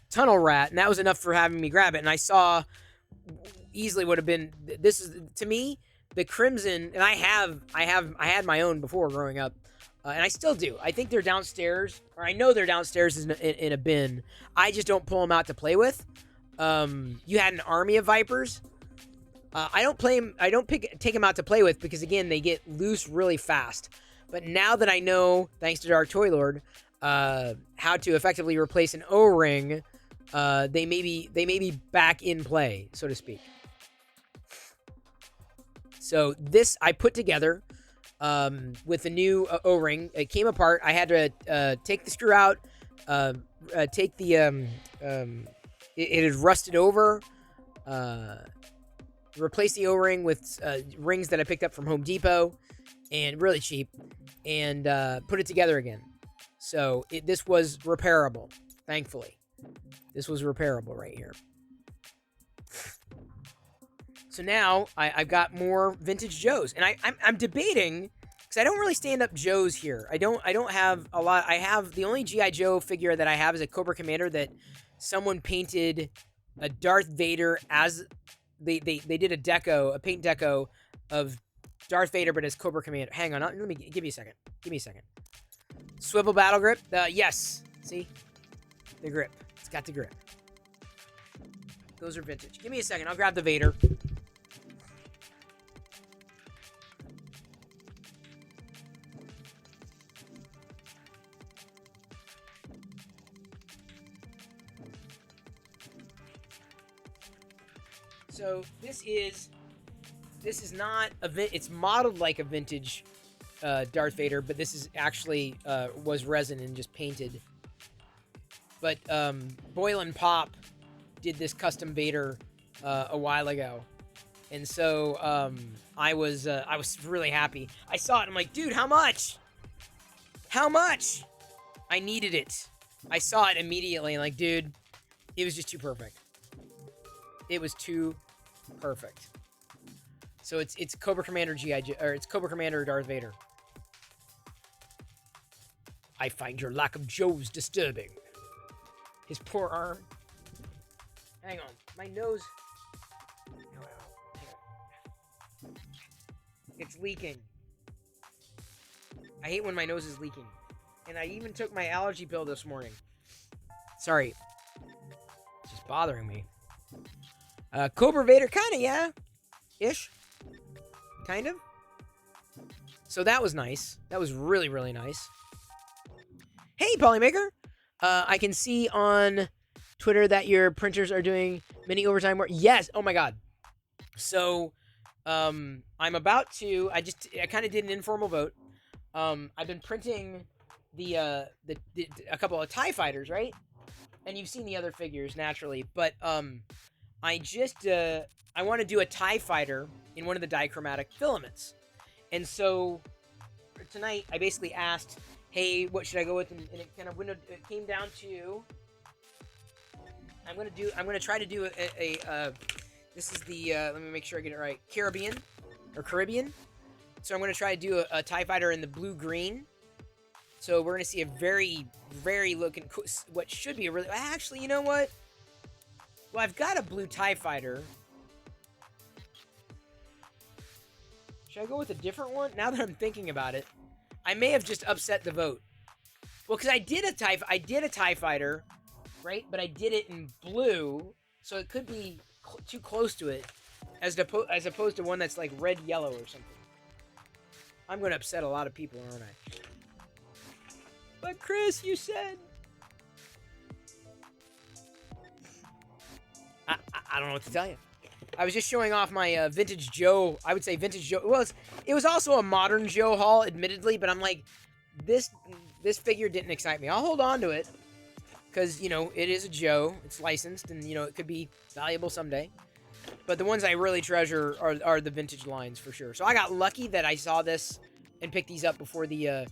Tunnel Rat, and that was enough for having me grab it. And I saw easily would have been this is to me the Crimson, and I had my own before growing up, and I still do. I think they're downstairs, or I know they're downstairs in a bin. I just don't pull them out to play with. You had an army of Vipers. I don't play them. I don't take them out to play with because again they get loose really fast. But now that I know, thanks to Dark Toy Lord, how to effectively replace an O-ring, they may be back in play, so to speak. So this I put together with the new O-ring. It came apart. I had to take the screw out, take the it had rusted over. Replace the O-ring with rings that I picked up from Home Depot, and really cheap, and put it together again. So this was repairable, thankfully. This was repairable right here. So now I've got more vintage Joes, and I'm debating because I don't really stand up Joes here. I don't have a lot. I have the only GI Joe figure that I have is a Cobra Commander that someone painted a Darth Vader as they did a paint deco of Darth Vader, but as Cobra Commander. Hang on, let me give me a second. Give me a second. Swivel battle grip. Yes. See? The grip. It's got the grip. Those are vintage. Give me a second. I'll grab the Vader. So this is not it's modeled like a vintage Darth Vader, but this is actually was resin and just painted. But Boyle and Pop did this custom Vader a while ago, and so I was really happy. I saw it. And I'm like, dude, how much? How much? I needed it. I saw it immediately. And like, dude, it was just too perfect. It was too perfect. So it's Cobra Commander GI Joe, or it's Cobra Commander Darth Vader. I find your lack of Joes disturbing. His poor arm. Hang on, my nose. It's leaking. I hate when my nose is leaking. And I even took my allergy pill this morning. Sorry. It's just bothering me. Cobra Vader, kinda, yeah. Ish. Kind of. So that was nice. That was really, really nice. Hey, Polymaker! I can see on Twitter that your printers are doing mini overtime work. Yes! Oh my god. So, I'm about to... I kind of did an informal vote. I've been printing a couple of TIE fighters, right? And you've seen the other figures, naturally. But, I want to do a TIE fighter in one of the dichromatic filaments. And so, for tonight, I basically asked, hey, what should I go with? And it kind of it came down to, I'm going to try to do this is the, let me make sure I get it right, Caribbean. So I'm going to try to do a TIE fighter in the blue-green. So we're going to see a very, very looking, what should be a really, actually, you know what? Well, I've got a blue TIE fighter. Should I go with a different one? Now that I'm thinking about it, I may have just upset the vote. Well, because I did a TIE fighter, right? But I did it in blue, so it could be too close to it, as opposed to one that's like red, yellow, or something. I'm going to upset a lot of people, aren't I? But Chris, you said... I don't know what to tell you. I was just showing off my vintage Joe. I would say vintage Joe. Well, it was also a modern Joe haul, admittedly, but I'm like, this figure didn't excite me. I'll hold on to it because, you know, it is a Joe. It's licensed, and, you know, it could be valuable someday. But the ones I really treasure are the vintage lines for sure. So I got lucky that I saw this and picked these up before the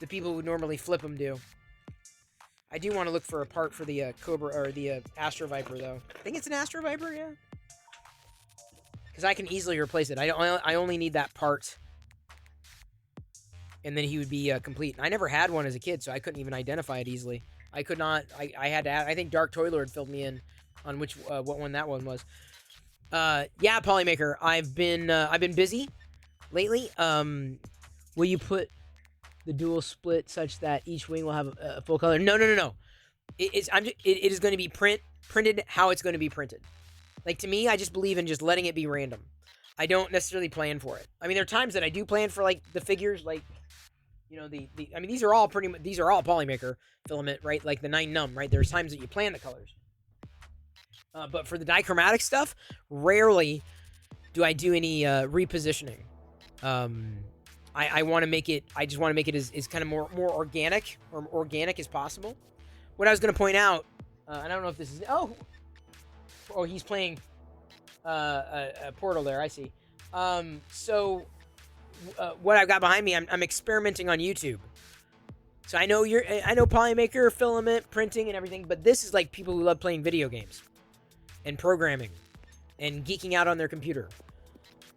people who normally flip them do. I do want to look for a part for the Cobra or the Astro Viper, though. I think it's an Astro Viper, yeah. Because I can easily replace it. I only need that part. And then he would be complete. I never had one as a kid, so I couldn't even identify it easily. I could not. I had to. I think Dark Toy Lord filled me in on which what one that one was. Yeah, Polymaker. I've been busy lately. Will you put the dual split such that each wing will have a full color? No. It is going to be printed how it's going to be printed. Like, to me, I just believe in just letting it be random. I don't necessarily plan for it. I mean, there are times that I do plan for, like, the figures, like, you know, I mean, these are all Polymaker filament, right? Like the 9 num, right? There's times that you plan the colors. But for the dichromatic stuff, rarely do I do any repositioning. I want to make it, I just want to make it as kind of more organic as possible. What I was going to point out, I don't know if this is, oh, he's playing a Portal there, I see. So what I've got behind me, I'm experimenting on YouTube. So I know Polymaker, filament, printing, and everything, but this is like people who love playing video games and programming and geeking out on their computer.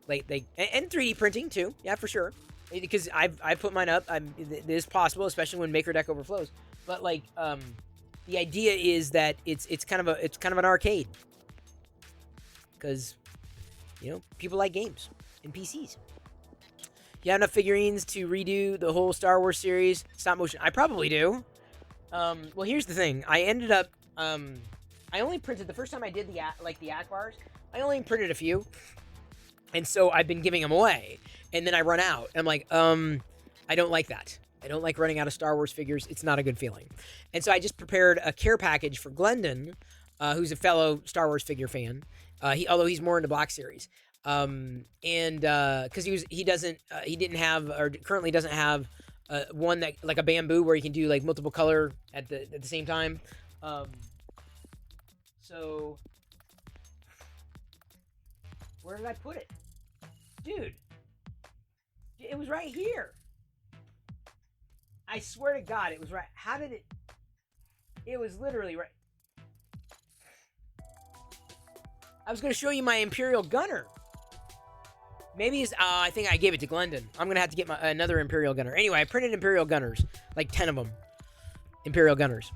And 3D printing too, yeah, for sure. Because I've put mine up. It is possible, especially when MakerDeck overflows. But like, the idea is that it's kind of an arcade. Because, you know, people like games and PCs. You have enough figurines to redo the whole Star Wars series stop motion? I probably do. Well, here's the thing. I ended up, I only printed the first time I did the Akbars. I only printed a few, and so I've been giving them away. And then I run out. I'm like, I don't like that. I don't like running out of Star Wars figures. It's not a good feeling. And so I just prepared a care package for Glendon, who's a fellow Star Wars figure fan. Although he's more into Black Series. Because he didn't have, or currently doesn't have, one that, like a bamboo where you can do like multiple color at the same time. So where did I put it? Dude, it was right here. I swear to God, it was right. How did it? It was literally right. I was going to show you my Imperial Gunner. Maybe it's, I think I gave it to Glendon. I'm going to have to get another Imperial Gunner. Anyway, I printed Imperial Gunners. Like 10 of them. Imperial Gunners.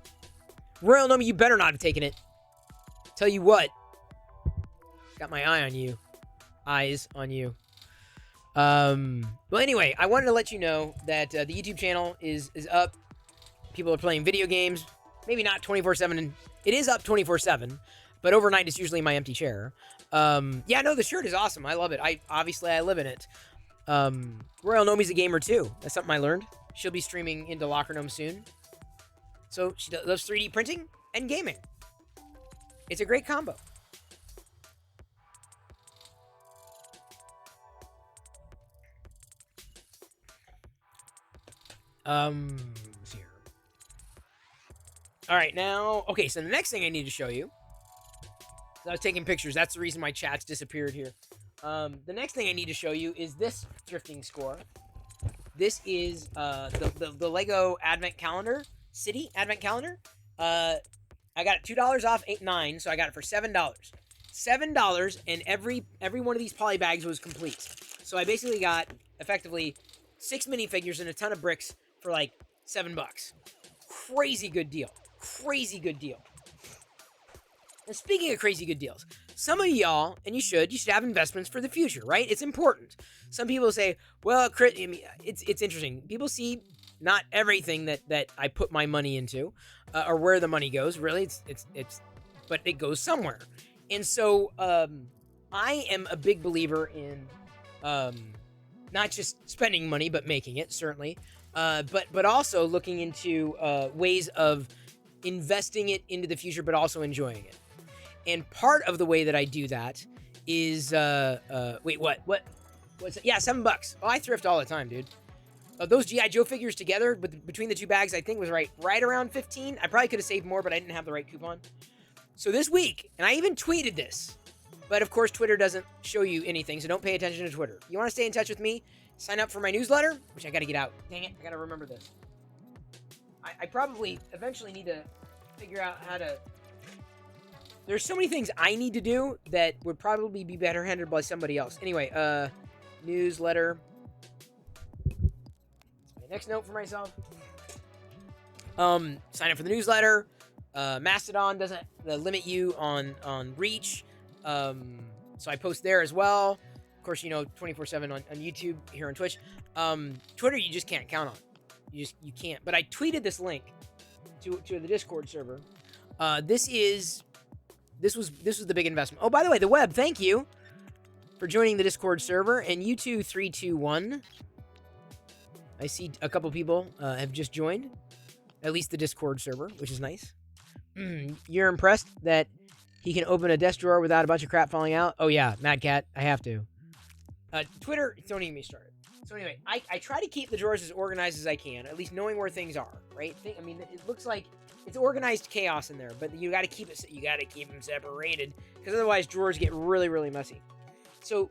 Royal Nomi, you better not have taken it. Tell you what. Got my eye on you. Eyes on you. Well, anyway, I wanted to let you know that the YouTube channel is up. People are playing video games. Maybe not 24/7. It is up 24/7. But overnight, it's usually my empty chair. Yeah, no, the shirt is awesome. I love it. I live in it. Royal Nomi's a gamer too. That's something I learned. She'll be streaming into Locker Gnome soon. So she loves 3D printing and gaming. It's a great combo. Let's see here. All right, now, okay, so the next thing I need to show you. I was taking pictures. That's the reason my chat's disappeared here. The next thing I need to show you is this thrifting score. This is the Lego Advent Calendar, City Advent Calendar. I got it $2 off, 8.9, so I got it for $7. $7, and every one of these poly bags was complete. So I basically got, effectively, 6 minifigures and a ton of bricks for like $7. Crazy good deal. Crazy good deal. And speaking of crazy good deals, some of y'all, and you should have investments for the future, right? It's important. Some people say, well, I mean, it's interesting. People see not everything that I put my money into, or where the money goes. Really, but it goes somewhere. And so, I am a big believer in, not just spending money, but making it, certainly. But also looking into, ways of investing it into the future, but also enjoying it. And part of the way that I do that is, wait, what? What's it? Yeah, $7. Oh, I thrift all the time, dude. Those G.I. Joe figures together, between the two bags, I think was right around 15. I probably could have saved more, but I didn't have the right coupon. So this week, and I even tweeted this, but of course Twitter doesn't show you anything, so don't pay attention to Twitter. You want to stay in touch with me? Sign up for my newsletter, which I got to get out. Dang it, I got to remember this. I probably eventually need to figure out how to... There's so many things I need to do that would probably be better handled by somebody else. Anyway, newsletter. My next note for myself. Sign up for the newsletter. Mastodon doesn't limit you on reach. So I post there as well. Of course, 24/7 on YouTube, here on Twitch. Twitter, you just can't count on. You can't. But I tweeted this link to the Discord server. This was the big investment. Oh, by the way, the web. Thank you for joining the Discord server. And U2321. I see a couple people have just joined. At least the Discord server, which is nice. You're impressed that he can open a desk drawer without a bunch of crap falling out? Oh yeah, Mad Cat, I have to. Twitter, don't even get me started. So anyway, I try to keep the drawers as organized as I can, at least knowing where things are, right? I mean, it looks like it's organized chaos in there, but you got to keep them separated, because otherwise drawers get really, really messy. So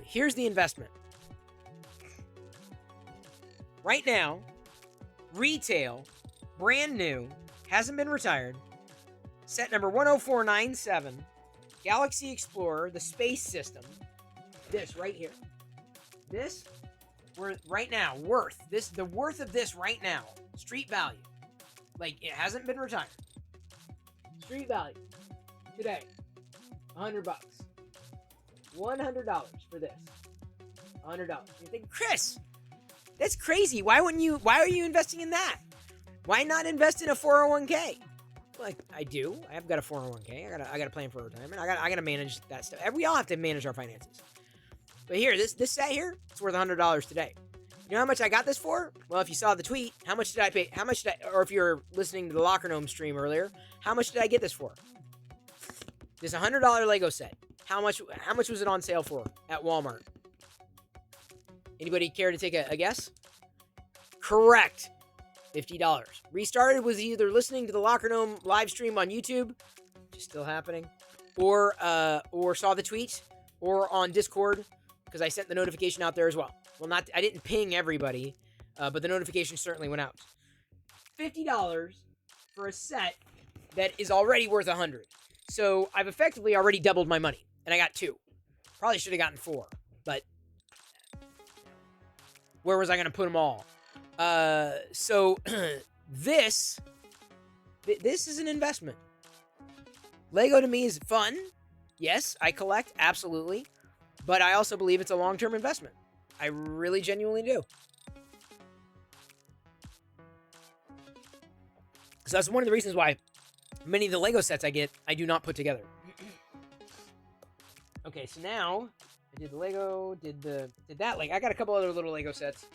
here's the investment. Right now, retail, brand new, hasn't been retired, set number 10497, Galaxy Explorer, the space system. This right here. This, right now, the worth of this right now, street value. Like, it hasn't been retired. Street value, today, $100. $100 for this. $100. You think, Chris, that's crazy. Why are you investing in that? Why not invest in a 401k? Like, I do. I have got a 401k. I got a plan for retirement. I got to manage that stuff. We all have to manage our finances. But here, this set here, it's worth $100 today. You know how much I got this for? Well, if you saw the tweet, how much did I pay? Or if you're listening to the Locker Gnome stream earlier, how much did I get this for? This $100 Lego set. How much was it on sale for at Walmart? Anybody care to take a guess? Correct. $50. Restarted was either listening to the Locker Gnome live stream on YouTube, which is still happening, or saw the tweet, or on Discord, because I sent the notification out there as well. Well, I didn't ping everybody, but the notification certainly went out. $50 for a set that is already worth $100. So I've effectively already doubled my money, and I got 2. Probably should have gotten 4, but where was I going to put them all? So this is an investment. Lego to me is fun. Yes, I collect, absolutely. But I also believe it's a long-term investment. I really genuinely do. So that's one of the reasons why many of the Lego sets I get, I do not put together. Okay, so now I did the Lego, did that. Like, I got a couple other little Lego sets.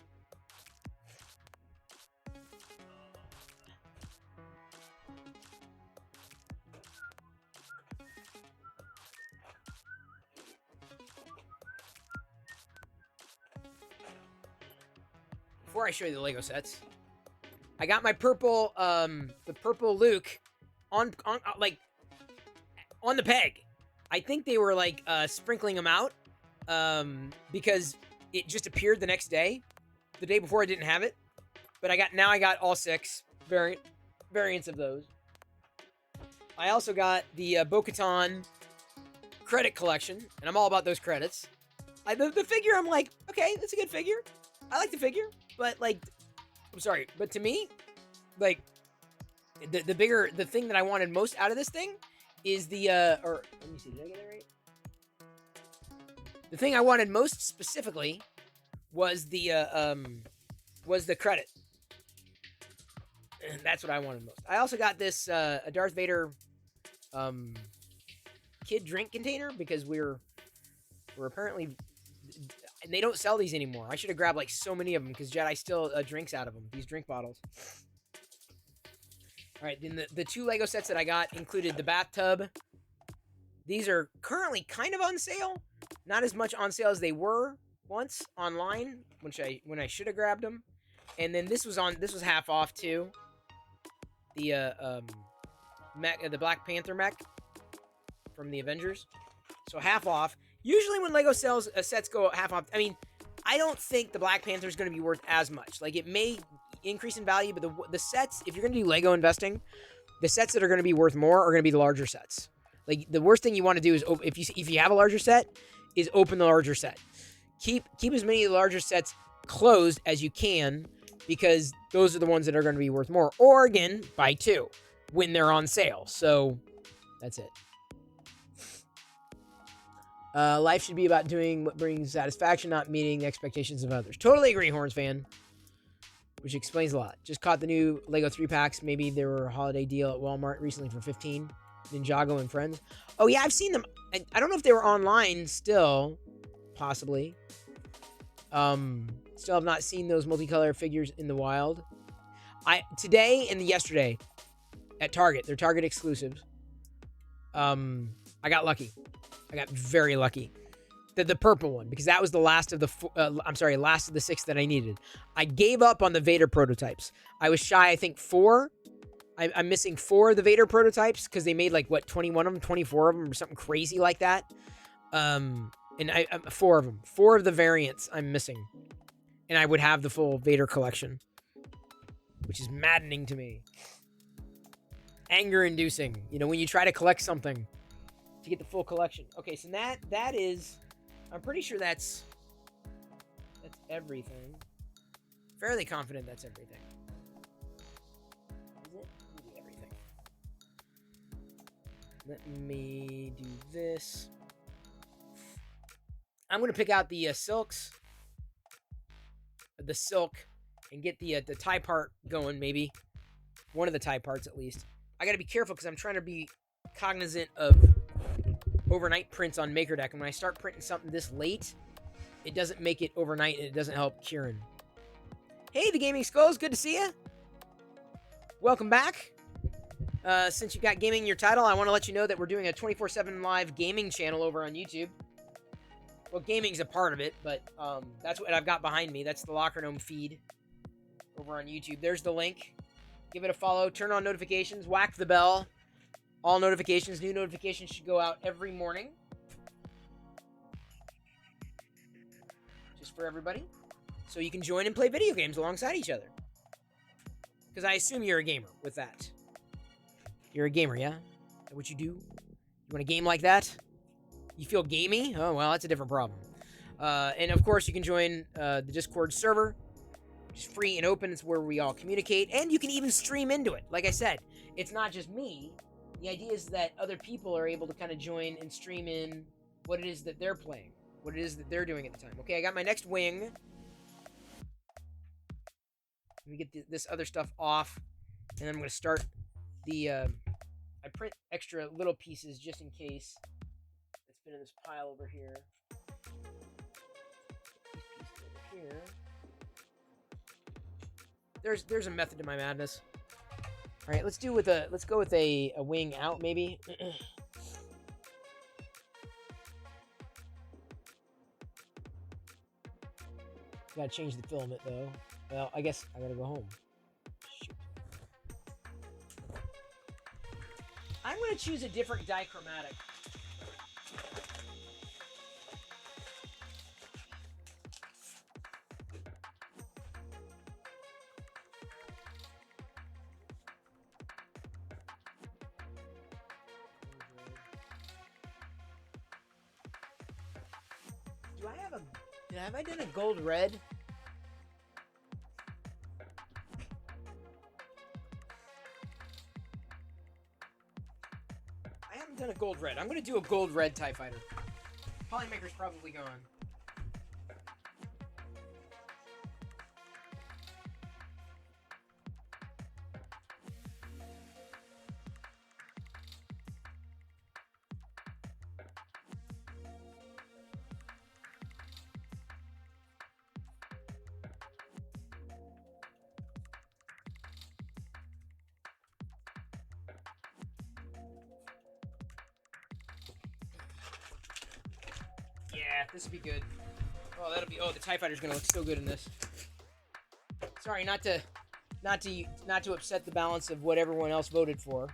Before I show you the Lego sets, I got my purple, the purple Luke on the peg. I think they were like sprinkling them out because it just appeared the next day. The day before I didn't have it, but I got all 6 variants of those. I also got the Bo-Katan credit collection, and I'm all about those credits. The figure, I'm like, okay, that's a good figure. I like the figure, but like, I'm sorry, but to me, like, the thing that I wanted most out of this thing is the, or, let me see, did I get it right? The thing I wanted most specifically was the credit. And that's what I wanted most. I also got this, a Darth Vader, kid drink container, because we're apparently, and they don't sell these anymore. I should have grabbed like so many of them, because Jedi still drinks out of them, these drink bottles. All right, then the 2 Lego sets that I got included the bathtub. These are currently kind of on sale. Not as much on sale as they were once online, when I should have grabbed them. And then this was half off too. The mech, the Black Panther mech from the Avengers. So half off. Usually when Lego sells sets go half off, I mean, I don't think the Black Panther is going to be worth as much. Like, it may increase in value, but the sets, if you're going to do Lego investing, the sets that are going to be worth more are going to be the larger sets. Like, the worst thing you want to do is, if you have a larger set, is open the larger set. Keep as many of the larger sets closed as you can, because those are the ones that are going to be worth more. Or again, buy 2 when they're on sale. So that's it. Life should be about doing what brings satisfaction, not meeting the expectations of others. Totally agree, Horns fan. Which explains a lot. Just caught the new Lego 3-packs. Maybe they were a holiday deal at Walmart recently for $15. Ninjago and Friends. Oh, yeah, I've seen them. I don't know if they were online still. Possibly. Still have not seen those multicolor figures in the wild. Today and yesterday at Target. They're Target exclusives. I got lucky. I got very lucky. The purple one, because that was the last of the last of the 6 that I needed. I gave up on the Vader prototypes. I was shy, I think 4. I'm missing 4 of the Vader prototypes because they made like 21 of them, 24 of them, or something crazy like that. And 4 of them, 4 of the variants I'm missing, and I would have the full Vader collection, which is maddening to me. Anger-inducing, when you try to collect something to get the full collection. Okay, so that is. I'm pretty sure that's everything. Fairly confident that's everything. Is it? Maybe everything. Let me do this. I'm gonna pick out the silks, the silk, and get the tie part going. Maybe one of the tie parts at least. I gotta be careful because I'm trying to be cognizant of overnight prints on MakerDeck, and when I start printing something this late, it doesn't make it overnight, and it doesn't help Kieran. Hey, the Gaming Skulls, good to see you. Welcome back. Since you've got gaming in your title, I want to let you know that we're doing a 24/7 live gaming channel over on YouTube. Well, gaming's a part of it, but that's what I've got behind me. That's the Locker Gnome feed over on YouTube. There's the link. Give it a follow. Turn on notifications. Whack the bell. All notifications, new notifications should go out every morning. Just for everybody. So you can join and play video games alongside each other. Because I assume you're a gamer with that. You're a gamer, yeah? Is that what you do? You want a game like that? You feel gamey? Oh, well, that's a different problem. And of course, you can join the Discord server. It's free and open. It's where we all communicate. And you can even stream into it. Like I said, it's not just me. The idea is that other people are able to kind of join and stream in what it is that they're playing, what it is that they're doing at the time. Okay, I got my next wing. Let me get this other stuff off, and then I'm going to start the, I print extra little pieces just in case. It's been in this pile over here. These pieces over here. There's a method to my madness. All right, let's go with a wing out maybe. Gotta change the filament though. Well, I guess I gotta go home. Shoot. I'm gonna choose a different dichromatic. Have I done a gold red? I haven't done a gold red. I'm going to do a gold red TIE Fighter. Polymaker's probably gone. Yeah, this would be good. Oh, that'll be. Oh, the TIE Fighter's gonna look so good in this. Sorry, not to upset the balance of what everyone else voted for,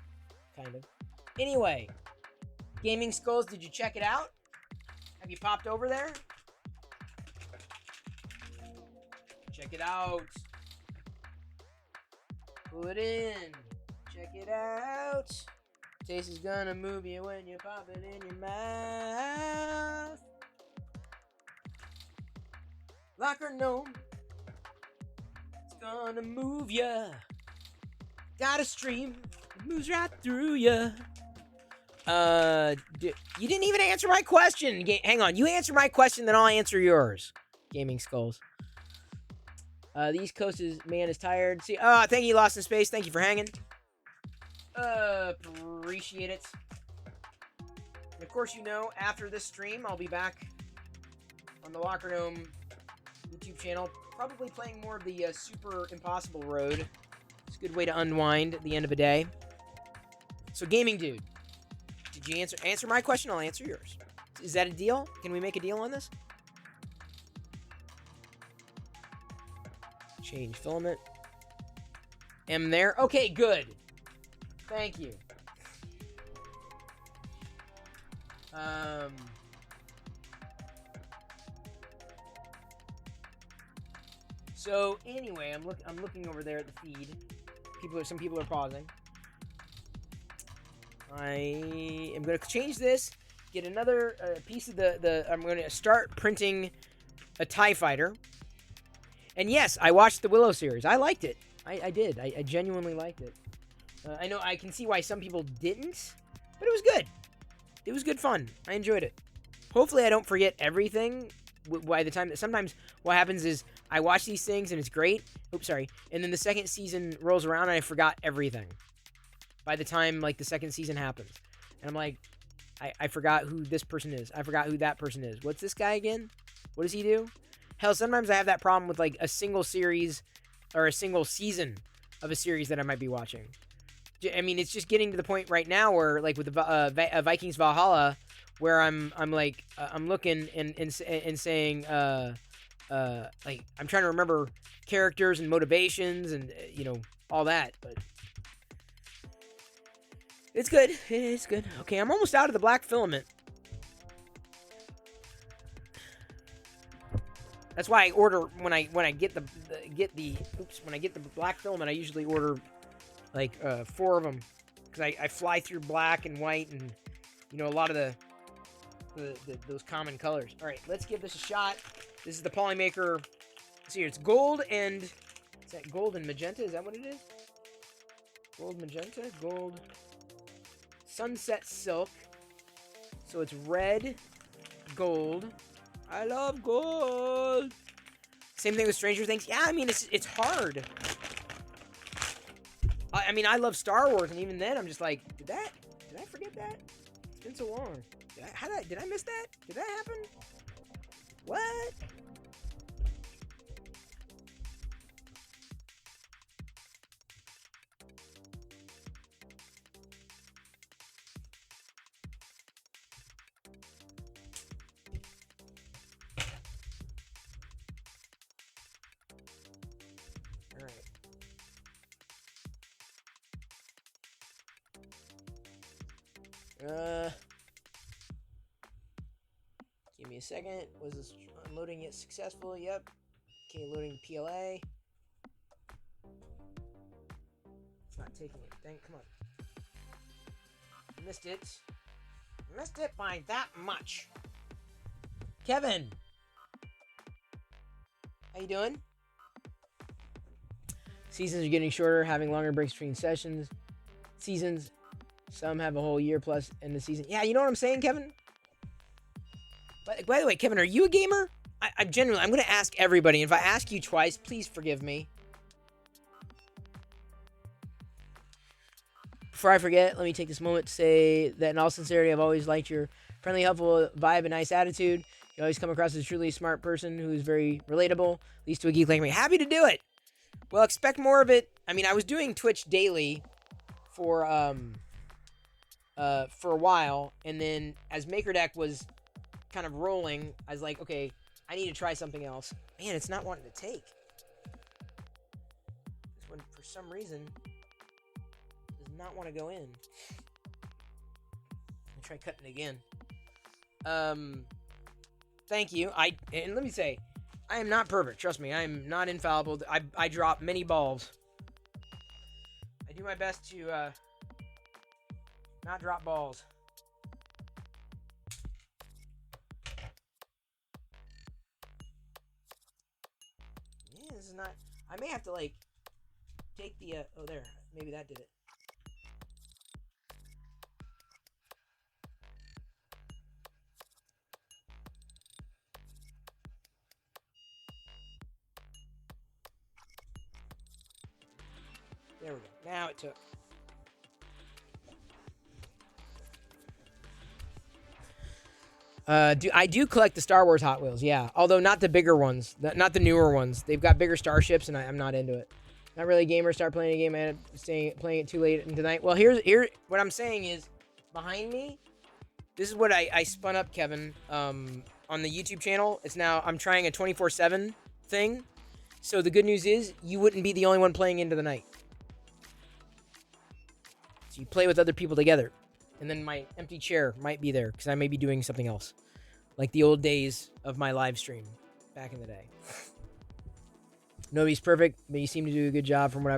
kind of. Anyway, Gaming Skulls, did you check it out? Have you popped over there? Check it out. Pull it in. Check it out. Taste is gonna move you when you pop it in your mouth. Locker Gnome. Let's gonna move ya. Got a stream, it moves right through ya. You didn't even answer my question. Hang on, you answer my question, then I'll answer yours. Gaming Skulls. The East Coast man is tired. See, thank you, Lost in Space. Thank you for hanging. Appreciate it. And of course, you know, after this stream, I'll be back on the Locker Gnome YouTube channel, probably playing more of the Super Impossible Road. It's a good way to unwind at the end of a day. So, Gaming Dude, did you answer my question? I'll answer yours. Is that a deal? Can we make a deal on this? Change filament. Am there? Okay, good. Thank you. So anyway, I'm looking over there at the feed. Some people are pausing. I am going to change this. Get another piece of I'm going to start printing a TIE Fighter. And yes, I watched the Willow series. I liked it. I did. I genuinely liked it. I know I can see why some people didn't, but it was good. It was good fun. I enjoyed it. Hopefully I don't forget everything by the time that sometimes what happens is I watch these things and it's great. Oops, sorry. And then the second season rolls around and I forgot everything by the time like the second season happens. And I'm like, I forgot who this person is. I forgot who that person is. What's this guy again? What does he do? Hell, sometimes I have that problem with like a single series or a single season of a series that I might be watching. I mean, it's just getting to the point right now where, like, with the Vikings Valhalla, where I'm looking and saying, like, I'm trying to remember characters and motivations and all that, but it's good. It's good. Okay, I'm almost out of the black filament. That's why I order when I get the black filament. I usually order like 4 of them because I fly through black and white and a lot of the those common colors. All right, let's give this a shot. This is the Polymaker. Let's see here. It's gold and is that gold and magenta? Is that what it is? Gold magenta, gold sunset silk. So it's red, gold. I love gold. Same thing with Stranger Things. Yeah, I mean it's hard. I mean I love Star Wars, and even then I'm just like, did I forget that? It's been so long. Did I miss that? Did that happen? What? Give me a second. Was this unloading it successful? Yep. Okay, loading the PLA. It's not taking it. Dang, come on. Missed it. Missed it by that much. Kevin! How you doing? Seasons are getting shorter, having longer breaks between seasons. Some have a whole year plus in the season. Yeah, you know what I'm saying, Kevin? By the way, Kevin, are you a gamer? I'm genuinely, I'm going to ask everybody. And if I ask you twice, please forgive me. Before I forget, let me take this moment to say that in all sincerity, I've always liked your friendly, helpful vibe and nice attitude. You always come across as a truly smart person who is very relatable, at least to a geek like me. Happy to do it. Well, expect more of it. I mean, I was doing Twitch daily for a while, and then as MakerDeck was kind of rolling, I was like, okay, I need to try something else. Man, it's not wanting to take. This one, for some reason, does not want to go in. Let me try cutting again. Thank you. And let me say, I am not perfect. Trust me, I am not infallible. I drop many balls. I do my best to not drop balls. Yeah, this is not. I may have to, like, take the, oh, there. Maybe that did it. There we go. Now it took. I do collect the Star Wars Hot Wheels, yeah. Although not the bigger ones, not the newer ones. They've got bigger starships, and I'm not into it. Not really a gamer. Start playing a game and playing it too late into the night. Well, here. What I'm saying is, behind me, this is what I spun up, Kevin, on the YouTube channel. It's now I'm trying a 24/7 thing. So the good news is you wouldn't be the only one playing into the night. So you play with other people together. And then my empty chair might be there because I may be doing something else. Like the old days of my live stream back in the day. Nobody's perfect, but you seem to do a good job from what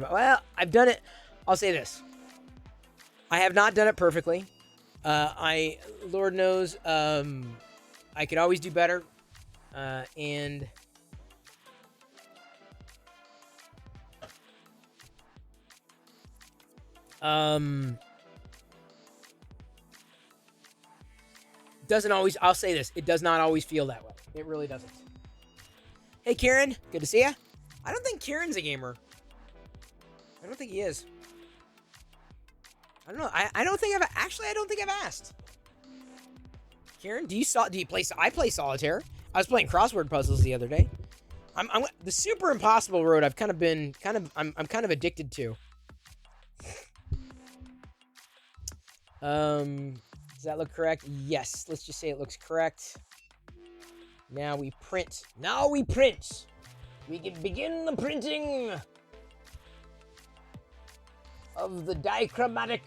I've done it. I'll say this. I have not done it perfectly. Lord knows, I could always do better. And doesn't always, I'll say this, it does not always feel that way. It really doesn't. Hey, Kieran, good to see ya. I don't think Kieran's a gamer. I don't think he is. I don't know. I don't think I've asked. Kieran, do you play? I play solitaire. I was playing crossword puzzles the other day. I'm the super impossible road. I'm kind of addicted to. Does that look correct? Yes. Let's just say it looks correct. Now we print. We can begin the printing of the dichromatic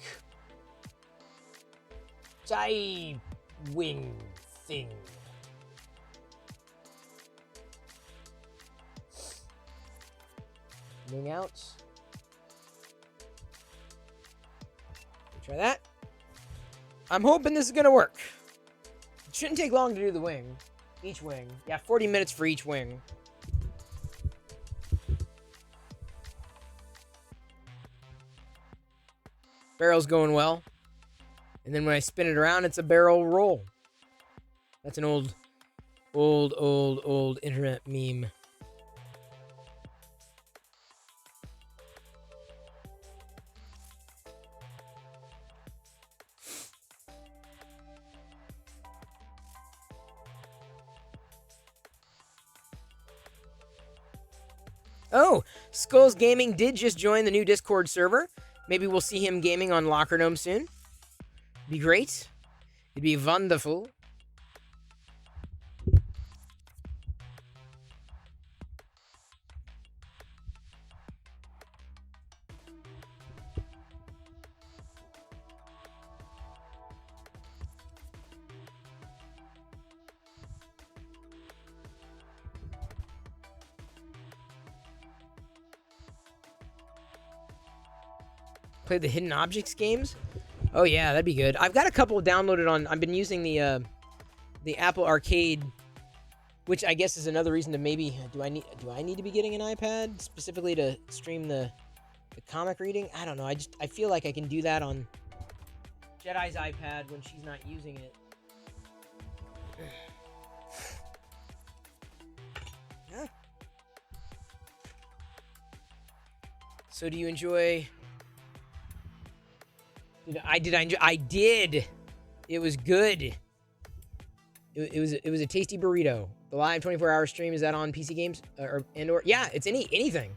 tie wing thing. Wing out. Try that. I'm hoping this is gonna work. It shouldn't take long to do the wing. Each wing. Yeah, 40 minutes for each wing. Barrel's going well. And then when I spin it around, it's a barrel roll. That's an old internet meme. Oh, Skulls Gaming did just join the new Discord server. Maybe we'll see him gaming on Locker Gnome soon. Be great. It'd be wonderful. Play the Hidden Objects games? Oh yeah, that'd be good. I've got a couple downloaded on. I've been using the Apple Arcade, which I guess is another reason to maybe do I need to be getting an iPad specifically to stream the comic reading? I don't know. I feel like I can do that on Jedi's iPad when she's not using it. Yeah. So do you enjoy? I did. It was good. It was a tasty burrito. The live 24-hour stream, is that on PC games or yeah, it's anything.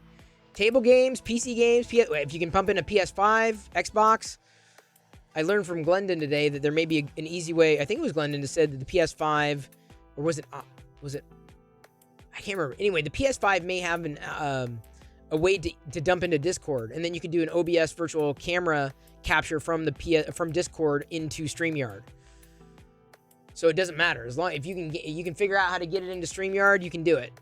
Table games, PC games, if you can pump in a PS5, Xbox. I learned from Glendon today that there may be an easy way. I think it was Glendon that said that the PS5, or was it I can't remember. Anyway, the PS5 may have a way to dump into Discord, and then you can do an OBS virtual camera capture from Discord into StreamYard. So it doesn't matter, as long if you can figure out how to get it into StreamYard, you can do it.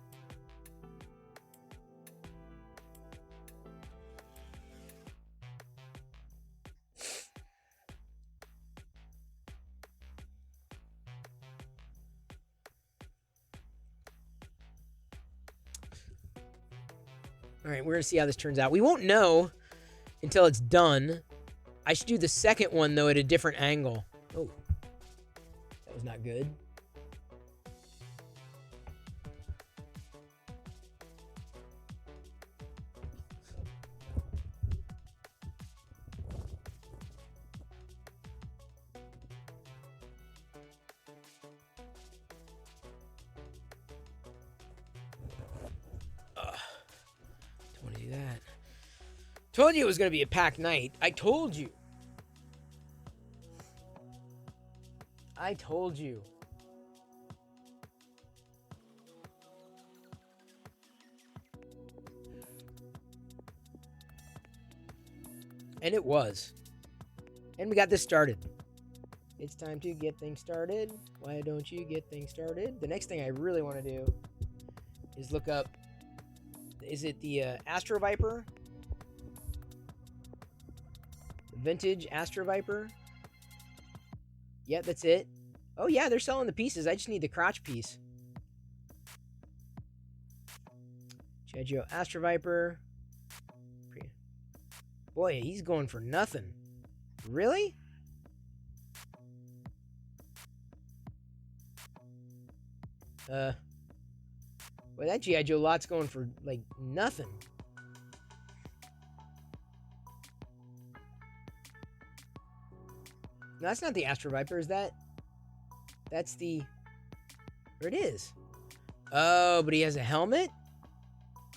All right, we're going to see how this turns out. We won't know until it's done. I should do the second one, though, at a different angle. Oh, that was not good. Don't want to do that. Told you it was going to be a packed night. I told you. I told you. And it was. And we got this started. It's time to get things started. Why don't you get things started? The next thing I really want to do is look up, is it the Astro Viper? Vintage Astro Viper? Yeah, that's it. Oh yeah, they're selling the pieces. I just need the crotch piece. G.I. Joe Astro Viper. Boy, he's going for nothing. Really? Well, that G.I. Joe lot's going for, like, nothing. No, that's not the Astro Viper, is that? That's the... There it is. Oh, but he has a helmet?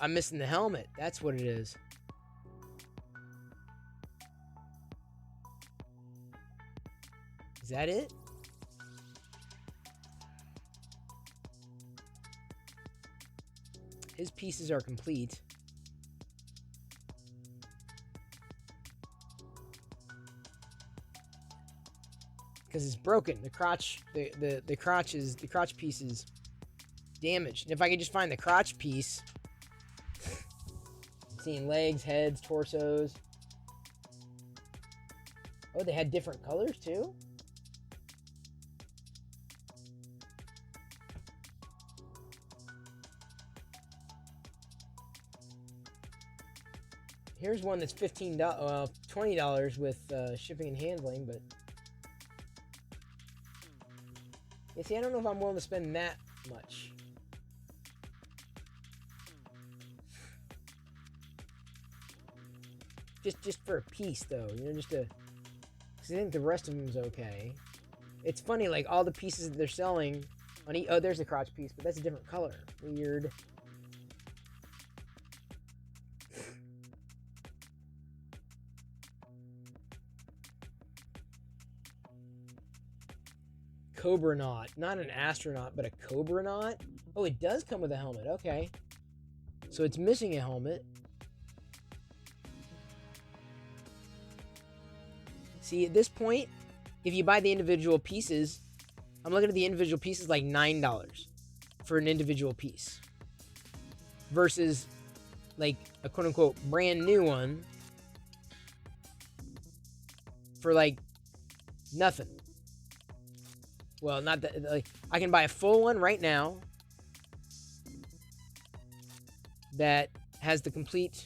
I'm missing the helmet. That's what it is. Is that it? His pieces are complete. Because it's broken. The crotch, the crotch piece is damaged. And if I could just find the crotch piece, seeing legs, heads, torsos. Oh, they had different colors too? Here's one that's $20 with shipping and handling, but yeah, see, I don't know if I'm willing to spend that much. Just for a piece, though, you know, just to. Because I think the rest of them's okay. It's funny, like all the pieces that they're selling on oh, there's the crotch piece, but that's a different color. Weird. Cobranaut. Not an astronaut, but a Cobranaut? Oh, it does come with a helmet. Okay. So it's missing a helmet. See, at this point, if you buy the individual pieces, I'm looking at the individual pieces like $9 for an individual piece. Versus, like, a quote-unquote brand new one for, like, nothing. Well, not that, like, I can buy a full one right now that has the complete.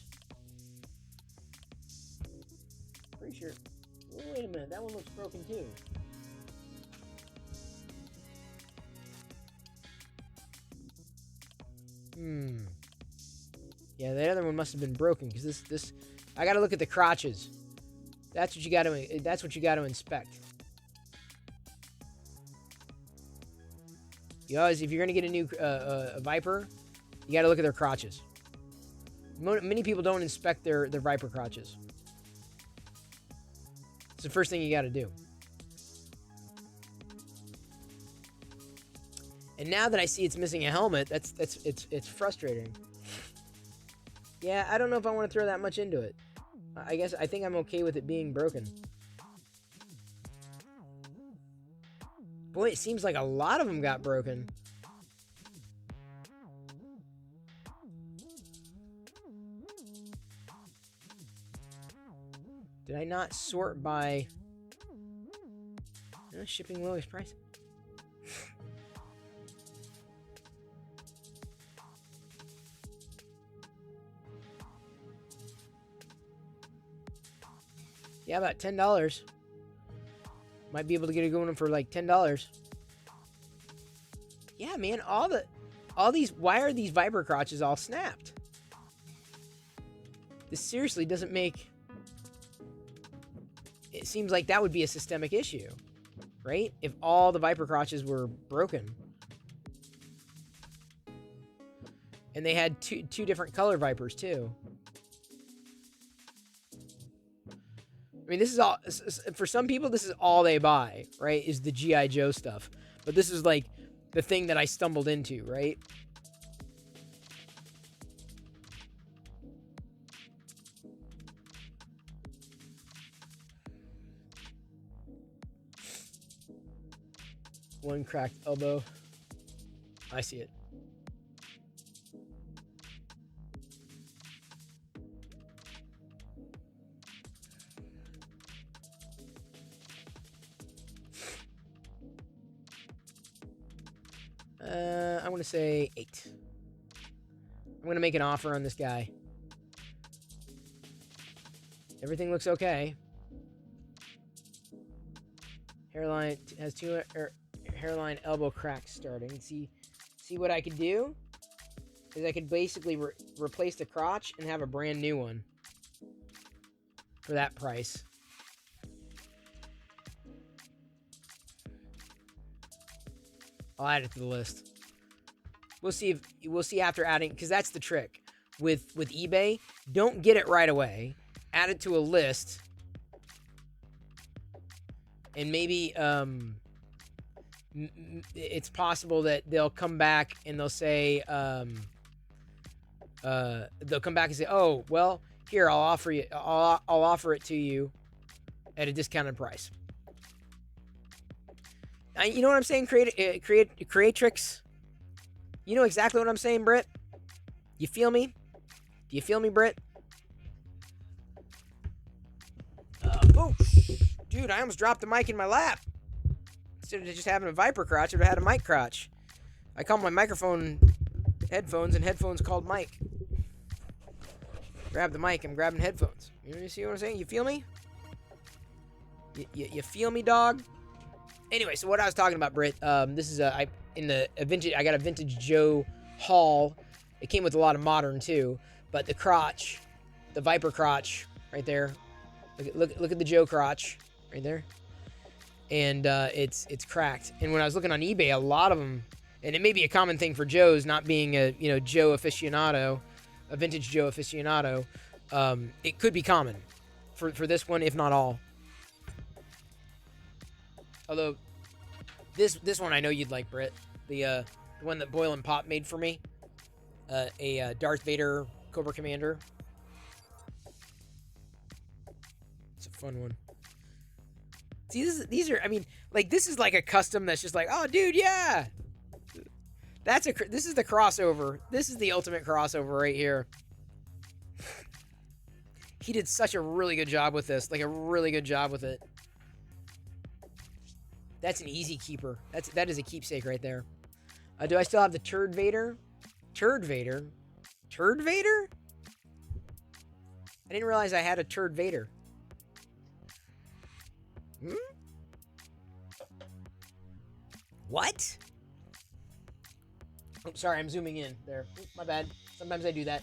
Pretty sure. Wait a minute, that one looks broken too. Yeah, the other one must have been broken because this. I gotta look at the crotches. That's what you gotta. That's what you gotta inspect. You always, if you're gonna get a new Viper, you gotta look at their crotches. Many people don't inspect their Viper crotches. It's the first thing you gotta do. And now that I see it's missing a helmet, it's frustrating. Yeah, I don't know if I want to throw that much into it. I think I'm okay with it being broken. Boy, it seems like a lot of them got broken. Did I not sort by shipping lowest price? Yeah, about $10. Might be able to get a good one for like $10. Yeah, man, all these, why are these Viper crotches all snapped? This seriously doesn't make, it seems like that would be a systemic issue, right? If all the Viper crotches were broken. And they had two different color Vipers too. I mean, this is all, for some people, this is all they buy, right? Is the G.I. Joe stuff. But this is like the thing that I stumbled into, right? One cracked elbow. I see it. I'm going to say 8. I'm going to make an offer on this guy. Everything looks okay. Hairline has 2 hairline elbow cracks starting. See what I could do? Is I could basically replace the crotch and have a brand new one for that price. I'll add it to the list. We'll see after adding, because that's the trick with eBay. Don't get it right away. Add it to a list, and maybe it's possible that they'll come back and they'll say they'll come back and say, oh well, here I'll offer it to you at a discounted price. You know what I'm saying? Creatrix. You know exactly what I'm saying, Britt? You feel me? Do you feel me, Britt? Oh, dude, I almost dropped the mic in my lap. Instead of just having a Viper crotch, I would have had a mic crotch. I call my microphone headphones, and headphones called mic. Grab the mic, I'm grabbing headphones. You see what I'm saying? You feel me? You feel me, dog? Anyway, so what I was talking about, Britt, this is I got a vintage Joe haul. It came with a lot of modern too, but the crotch, the Viper crotch, right there. Look at the Joe crotch, right there, and it's cracked. And when I was looking on eBay, a lot of them, and it may be a common thing for Joes, not being a Joe aficionado, a vintage Joe aficionado. It could be common for this one, if not all. Although, this one I know you'd like, Britt. The one that Boyle and Pop made for me. A Darth Vader Cobra Commander. It's a fun one. See, these are, I mean, like, this is like a custom that's just like, oh, dude, yeah. This is the crossover. This is the ultimate crossover right here. He did such a really good job with this. Like, a really good job with it. That's an easy keeper. That is a keepsake right there. Do I still have the Turd Vader? Turd Vader? Turd Vader? I didn't realize I had a Turd Vader. What? Oh, sorry, I'm zooming in there. My bad. Sometimes I do that.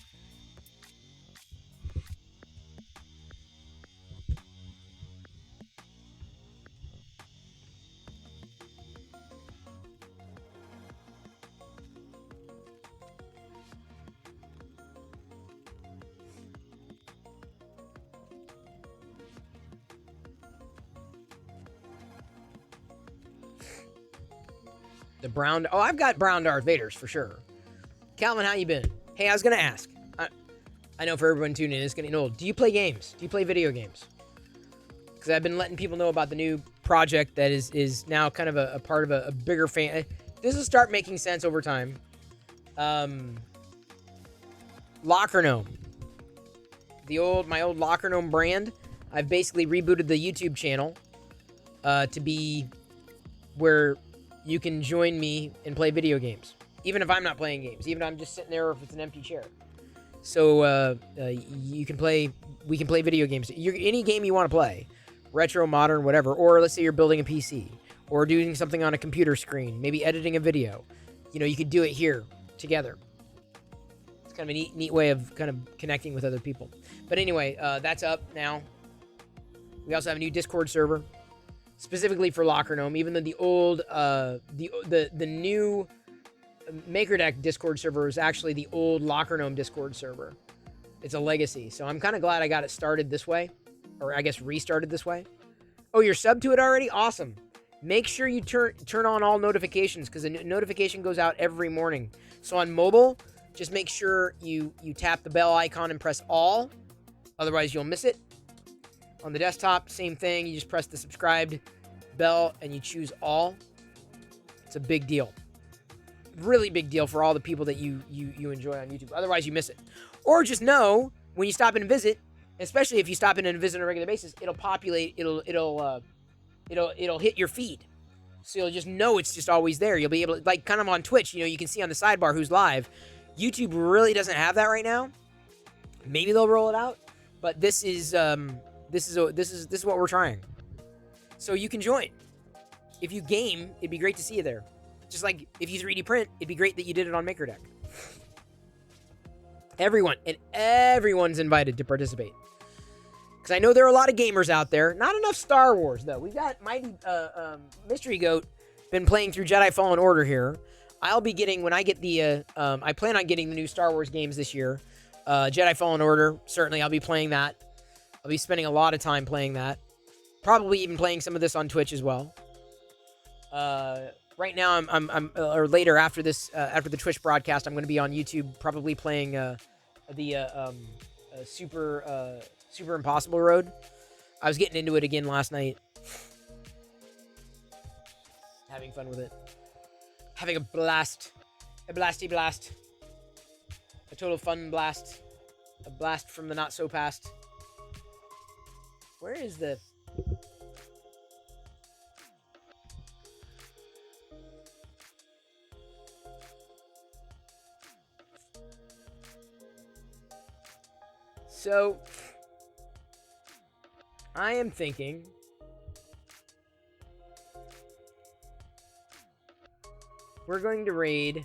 The brown... Oh, I've got brown Darth Vaders for sure. Calvin, how you been? Hey, I was going to ask. I know for everyone tuning in, it's getting old. Do you play games? Do you play video games? Because I've been letting people know about the new project that is now kind of a part of a bigger fan. This will start making sense over time. Locker Gnome. My old Locker Gnome brand. I've basically rebooted the YouTube channel to be where you can join me and play video games. Even if I'm not playing games. Even if I'm just sitting there or if it's an empty chair. So you can play we can play video games. Any game you want to play, retro, modern, whatever. Or let's say you're building a PC or doing something on a computer screen, maybe editing a video. You could do it here together. It's kind of a neat way of kind of connecting with other people. But anyway, that's up now. We also have a new Discord server specifically for Locker Gnome, even though the old, the new MakerDeck Discord server is actually the old Locker Gnome Discord server. It's a legacy, so I'm kind of glad I got it started this way, or I guess restarted this way. Oh, you're subbed to it already? Awesome. Make sure you turn on all notifications, because a notification goes out every morning. So on mobile, just make sure you tap the bell icon and press all, otherwise you'll miss it. On the desktop, same thing. You just press the subscribed bell and you choose all. It's a big deal. Really big deal for all the people that you enjoy on YouTube. Otherwise, you miss it. Or just know when you stop in and visit, especially if you stop in and visit on a regular basis, it'll populate. It'll hit your feed, so you'll just know it's just always there. You'll be able to, like, kind of on Twitch. You can see on the sidebar who's live. YouTube really doesn't have that right now. Maybe they'll roll it out, but this is what we're trying. So you can join. If you game, it'd be great to see you there. Just like if you 3D print, it'd be great that you did it on MakerDeck. Everyone's invited to participate. Because I know there are a lot of gamers out there. Not enough Star Wars, though. We've got Mighty Mystery Goat been playing through Jedi Fallen Order here. I'll be getting, when I get the, I plan on getting the new Star Wars games this year. Jedi Fallen Order, certainly I'll be playing that. I'll be spending a lot of time playing that. Probably even playing some of this on Twitch as well. Right now, or later after this, after the Twitch broadcast, I'm going to be on YouTube, probably playing the Super Impossible Road. I was getting into it again last night, having fun with it, having a blast, a blasty blast, a total fun blast, a blast from the not so past. Where is the? So, I am thinking we're going to raid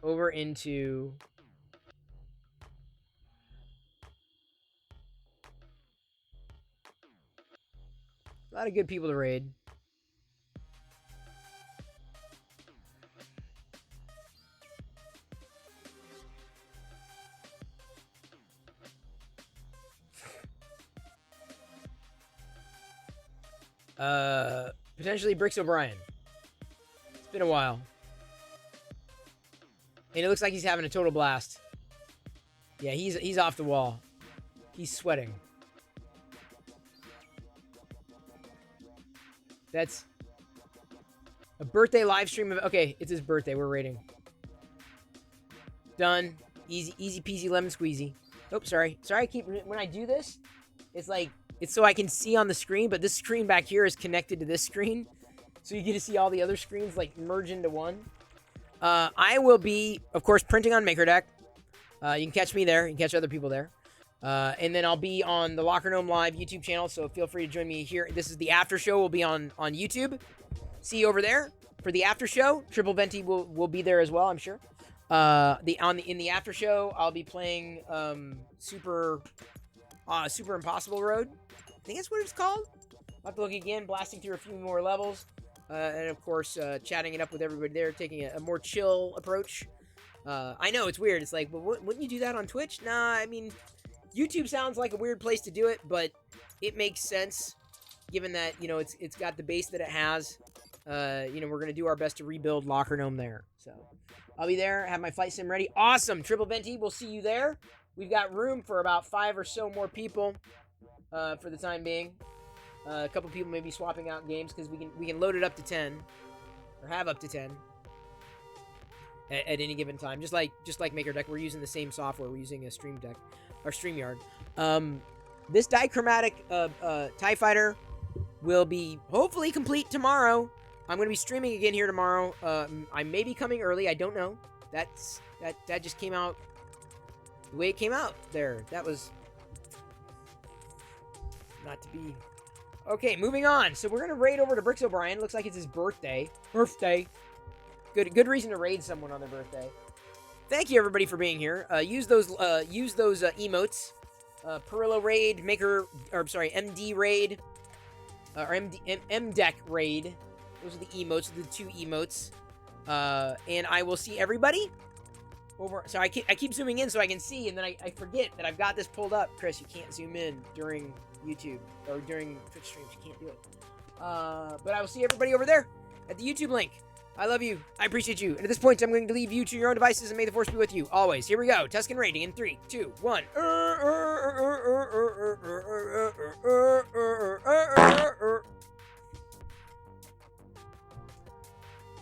over into a lot of good people to raid. Potentially Bricks O'Brien. It's been a while. And it looks like he's having a total blast. Yeah, he's off the wall. He's sweating. That's a birthday live stream of, okay, it's his birthday. We're rating. Done. Easy peasy lemon squeezy. Oh, sorry. Sorry, when I do this, it's like, it's so I can see on the screen, but this screen back here is connected to this screen. So you get to see all the other screens like merge into one. I will be, of course, printing on MakerDeck. You can catch me there. You can catch other people there. And then I'll be on the Locker Gnome Live YouTube channel, so feel free to join me here. This is the after show. We'll be on YouTube. See you over there for the after show. Triple Venti will be there as well, I'm sure. In the after show, I'll be playing Super Impossible Road. I think that's what it's called. I'll have to look again, blasting through a few more levels. And of course, chatting it up with everybody there, taking a more chill approach. I know, it's weird. It's like, well, wouldn't you do that on Twitch? Nah, I mean, YouTube sounds like a weird place to do it, but it makes sense, given that, it's got the base that it has. We're going to do our best to rebuild Locker Gnome there. So, I'll be there, have my flight sim ready. Awesome! Triple Venti, we'll see you there. We've got room for about 5 or so more people for the time being. A couple people may be swapping out games because we can load it up to 10 or have up to 10 at any given time. Just like MakerDeck, we're using the same software. We're using a Stream Deck or StreamYard. This dichromatic TIE Fighter will be hopefully complete tomorrow. I'm going to be streaming again here tomorrow. I may be coming early. I don't know. That just came out the way it came out there. That was not to be. Okay, moving on. So we're gonna raid over to Bricks O'Brien. Looks like it's his birthday. Good reason to raid someone on their birthday. Thank you everybody for being here. Use those emotes. Perillo raid, MD raid, or MDeck raid. Those are the emotes, the 2 emotes. And I will see everybody over. So I keep zooming in so I can see, and then I forget that I've got this pulled up. Chris, you can't zoom in during YouTube or during Twitch streams. You can't do it. But I will see everybody over there at the YouTube link. I love you. I appreciate you. And at this point, I'm going to leave you to your own devices, and may the force be with you always. Here we go. Tusken raiding in 3, 2, 1.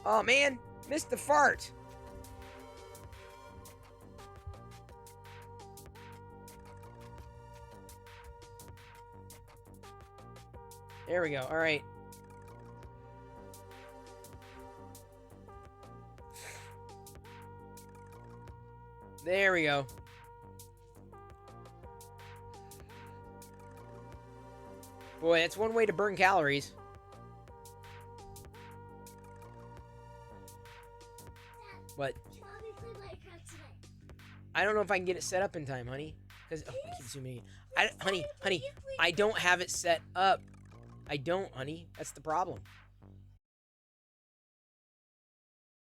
Oh man, missed the fart. There we go. All right. There we go. Boy, that's one way to burn calories. What? I don't know if I can get it set up in time, honey. Because I keep zooming in. Honey, I don't have it set up. I don't, honey. That's the problem.